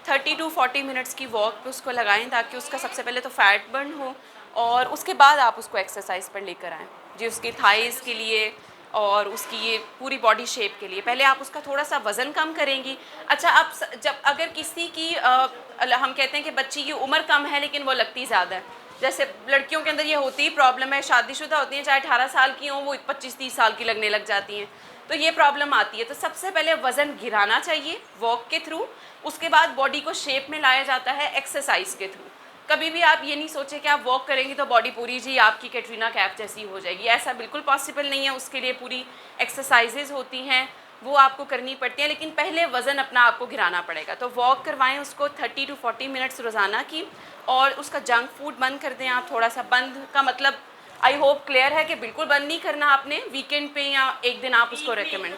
30 to 40 मिनट्स की वॉक पे उसको लगाएं, ताकि उसका सबसे पहले तो फैट बर्न हो, और उसके बाद आप उसको एक्सरसाइज पर लेकर आएँ, जी उसकी थाइज़ के लिए और उसकी ये पूरी बॉडी शेप के लिए। पहले आप उसका थोड़ा सा वज़न कम करेंगी। अच्छा, आप जब अगर किसी की हम कहते हैं कि बच्ची की उम्र कम है लेकिन वो लगती ज़्यादा है, जैसे लड़कियों के अंदर ये होती ही प्रॉब्लम है, शादीशुदा होती हैं चाहे 18 साल की हों, वो 25-30 साल की लगने लग जाती हैं, तो ये प्रॉब्लम आती है। तो सबसे पहले वज़न गिराना चाहिए वॉक के थ्रू, उसके बाद बॉडी को शेप में लाया जाता है एक्सरसाइज के थ्रू। कभी भी आप ये नहीं सोचें कि आप वॉक करेंगी तो बॉडी पूरी जी आपकी कैटरीना कैफ जैसी हो जाएगी, ऐसा बिल्कुल पॉसिबल नहीं है। उसके लिए पूरी एक्सरसाइजेज होती हैं, वो आपको करनी पड़ती हैं, लेकिन पहले वज़न अपना आपको गिराना पड़ेगा। तो वॉक करवाएं उसको 30 to 40 मिनट्स रोज़ाना की, और उसका जंक फूड बंद कर दें आप थोड़ा सा। बंद का मतलब आई होप क्लियर है कि बिल्कुल बंद नहीं करना आपने, वीकेंड पे या एक दिन आप उसको रेकमेंड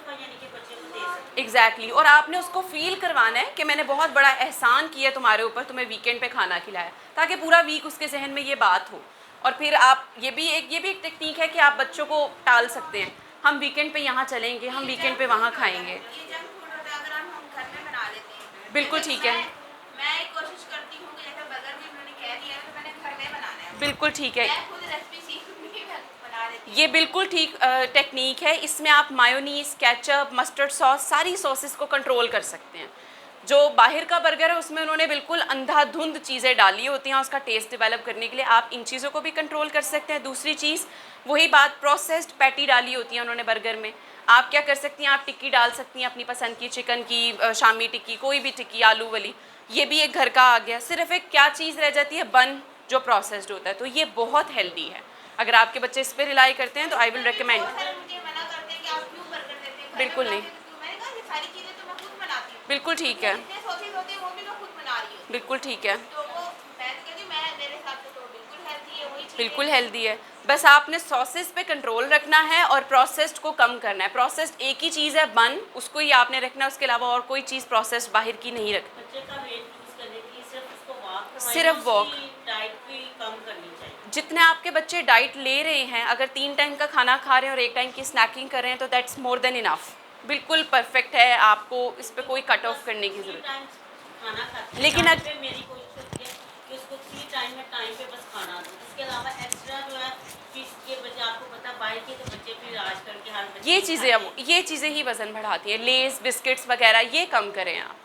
एग्जैक्टली और आपने उसको फील करवाना है कि मैंने बहुत बड़ा एहसान किया तुम्हारे ऊपर, तुम्हें वीकेंड पे खाना खिलाया, ताकि पूरा वीक उसके जहन में ये बात हो। और फिर आप ये भी एक टेक्निक है कि आप बच्चों को टाल सकते हैं, हम वीकेंड पे यहाँ चलेंगे, हम वीकेंड पे वहाँ खाएंगे। ये जंक फूड होता है, अगर हम घर में बना लेते हैं। बिल्कुल ठीक है, मैं कोशिश करती हूँ कि जैसे बर्गर भी उन्होंने कह दिया है तो मैंने घर में बनाना है। बिल्कुल ठीक है, मैं खुद रेसिपी सीखूंगी, मैं बना देती हूँ। ये बिल्कुल ठीक टेक्निक है। इसमें आप मायोनीज, केचप, मस्टर्ड सॉस, सारी सॉसेस को कंट्रोल कर सकते हैं। जो बाहर का बर्गर है उसमें उन्होंने बिल्कुल अंधाधुंध चीज़ें डाली होती हैं उसका टेस्ट डेवलप करने के लिए, आप इन चीज़ों को भी कंट्रोल कर सकते हैं। दूसरी चीज़ वही बात, प्रोसेस्ड पैटी डाली होती है उन्होंने बर्गर में। आप क्या कर सकती हैं, आप टिक्की डाल सकती हैं अपनी पसंद की, चिकन की, शामी टिक्की, कोई भी टिक्की, आलू वाली, ये भी एक घर का आ गया। सिर्फ एक क्या चीज़ रह जाती है, बन जो प्रोसेस्ड होता है, तो ये बहुत हेल्दी है। अगर आपके बच्चे इस पर रिलाई करते हैं तो आई विल रिकमेंड। बहुत सारे मुझे मना करते हैं कि आप क्यों बर्गर देते हैं, घर में बिल्कुल नहीं, बनाते हैं तो मैंने कहा ये सारी चीज़ें तो मैं खुद बनाती हूँ। बिल्कुल ठीक है, जितने सॉसेज होते हैं वो भी मैं खुद बना रही हूँ। बिल्कुल ठीक है, तो वो मैं तो कहती हूँ, मैं मेरे हिसाब से तो बिल्कुल हेल्थी है वही चीज़। बिल्कुल हेल्दी है। बस आपने सॉसेस पे कंट्रोल रखना है और प्रोसेस्ड को कम करना है। प्रोसेस्ड एक ही चीज़ है, बन, उसको ही आपने रखना है, उसके अलावा और कोई चीज़ प्रोसेस्ड बाहर की नहीं रखनी। बच्चे का वेट लूज करने के लिए सिर्फ उसको वॉक करवाएं, सिर्फ वॉक, डाइट भी कम करनी चाहिए। जितने आपके बच्चे डाइट ले रहे हैं, अगर 3 टाइम का खाना खा रहे हैं और 1 टाइम की स्नैकिंग कर रहे हैं तो दैट्स मोर देन इनफ, बिल्कुल परफेक्ट है। आपको इस पे कोई कट ऑफ करने की ज़रूरत है। खाना खाते लेकिन टाइम पे मेरी कोशिश होती है कि उसको 3 टाइम में टाइम पे बस खाना दूँ। इसके अलावा एक्स्ट्रा जो है फिश के बजाय, आपको पता बाहर के तो बच्चे फिर आज कल के हर बच्चे ये खाते चीज़ें हैं। ये चीज़ें ही वज़न बढ़ाती हैं। लेस, बिस्किट्स वगैरह ये कम करें आप।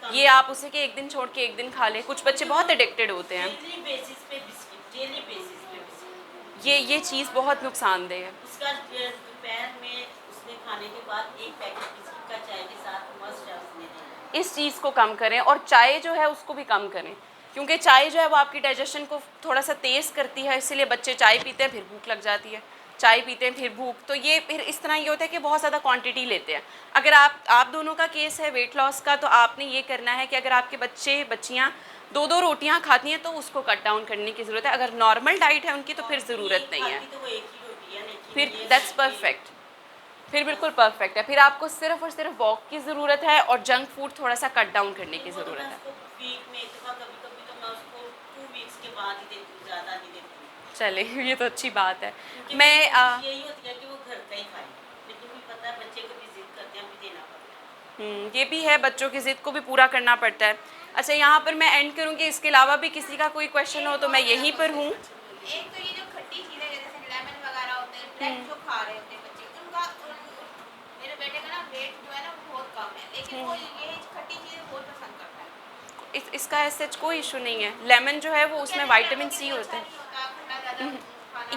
कम ये आप उसे कि एक दिन छोड़ के एक दिन खा लें। कुछ बच्चे बहुत एडिक्टेड होते हैं, डेली बेसिस पे बिस्किट, डेली बेसिस पे बिस्किट। ये चीज़ बहुत नुकसानदेह है। उसका दोपहर में उसने खाने के बाद एक पैकेट बिस्किट का चाय के साथ मस्ट है उसने देना। इस चीज़ को कम करें, और चाय जो है उसको भी कम करें, क्योंकि चाय जो है वो आपकी डाइजेशन को थोड़ा सा तेज़ करती है, इसीलिए बच्चे चाय पीते हैं फिर भूख लग जाती है, चाय पीते हैं फिर भूख, तो ये फिर इस तरह ये होता है कि बहुत ज़्यादा क्वांटिटी लेते हैं। अगर आप दोनों का केस है वेट लॉस का, तो आपने ये करना है कि अगर आपके बच्चे बच्चियाँ 2-2 रोटियाँ खाती हैं तो उसको कट डाउन करने की ज़रूरत है। अगर नॉर्मल डाइट है उनकी तो फिर ज़रूरत नहीं है, तो वो एक ही रोटी है, लेकिन फिर ये दैट्स है कि परफेक्ट। फिर बिल्कुल परफेक्ट है। फिर आपको सिर्फ और सिर्फ वॉक की ज़रूरत है और जंक फूड थोड़ा सा कट डाउन करने की वो तो ज़रूरत मैं है। उसको वीक में एक दफ़ा कभी कभी तो मैं उसको 2 वीक्स के बाद ही देती हूँ, ज़्यादा नहीं देती हूँ। चले ये तो अच्छी बात है। क्योंकि मैं मेरी कोशिश यही होती है कि वो घर का ही खाए, लेकिन भी पता है बच्चे कभी जिद करते हैं, हमें देना पड़ता है। ये भी है, बच्चों की ज़िद को भी पूरा करना पड़ता है। अच्छा, यहाँ पर मैं एंड करूँगी, इसके अलावा भी किसी का कोई क्वेश्चन हो तो मैं यहीं पर हूँ। एक तो ये जो खट्टी चीज़ें जैसे लेमन वगैरह होते हैं, ब्रेड जो खा रहे होते हैं बच्चे, मेरे बेटे का ना वेट जो है ना वो बहुत कम है, लेकिन वो ये खट्टी चीज़ें बहुत पसंद करता है। इसका ऐसे कोई इशू नहीं है। लेमन जो है वो उसमें विटामिन सी होता है।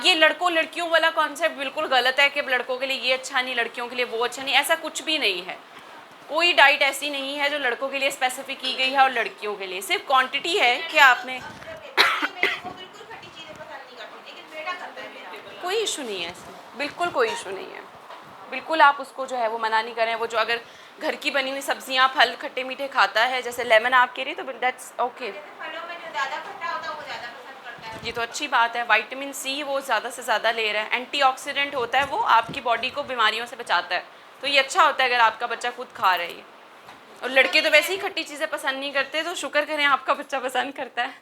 ये लड़कों लड़कियों वाला कॉन्सेप्ट बिल्कुल गलत है कि लड़कों के लिए ये अच्छा नहीं, लड़कियों के लिए वो अच्छा नहीं। ऐसा कुछ भी नहीं है। कोई डाइट ऐसी नहीं है जो लड़कों के लिए स्पेसिफिक की गई है और लड़कियों के लिए। सिर्फ क्वांटिटी है कि आपने, कोई इशू नहीं है इसमें, बिल्कुल कोई इशू नहीं है। बिल्कुल आप उसको जो है वो मना नहीं करें। वो जो अगर घर की बनी हुई सब्जियां, फल खट्टे मीठे खाता है, जैसे लेमन आप कह रही, तो दैट्स ओके। फलों में जो ज़्यादा खट्टा होता है वो ज़्यादा पसंद करता है। ये तो अच्छी बात है। विटामिन सी वो ज़्यादा से ज़्यादा ले रहा है। एंटीऑक्सीडेंट होता है, वो आपकी बॉडी को बीमारियों से बचाता है। तो ये अच्छा होता है अगर आपका बच्चा खुद खा रहा है ये। और लड़के तो वैसे ही खट्टी चीज़ें पसंद नहीं करते, तो शुक्र करें आपका बच्चा पसंद करता है।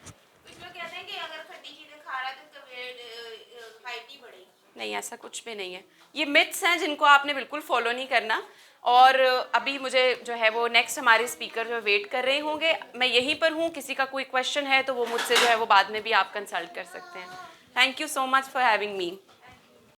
कुछ लोग कहते हैं कि अगर खट्टी चीज़ें खा रहा है तो उसका वेट हाइट ही बढ़ेगी। नहीं, ऐसा कुछ भी नहीं है। ये मिथ्स हैं जिनको आपने बिल्कुल फॉलो नहीं करना। और अभी मुझे जो है वो नेक्स्ट हमारे स्पीकर जो वेट कर रहे होंगे, मैं यहीं पर हूँ। किसी का कोई क्वेश्चन है तो वो मुझसे जो है वो बाद में भी आप कंसल्ट कर सकते हैं। Thank you so much for having me.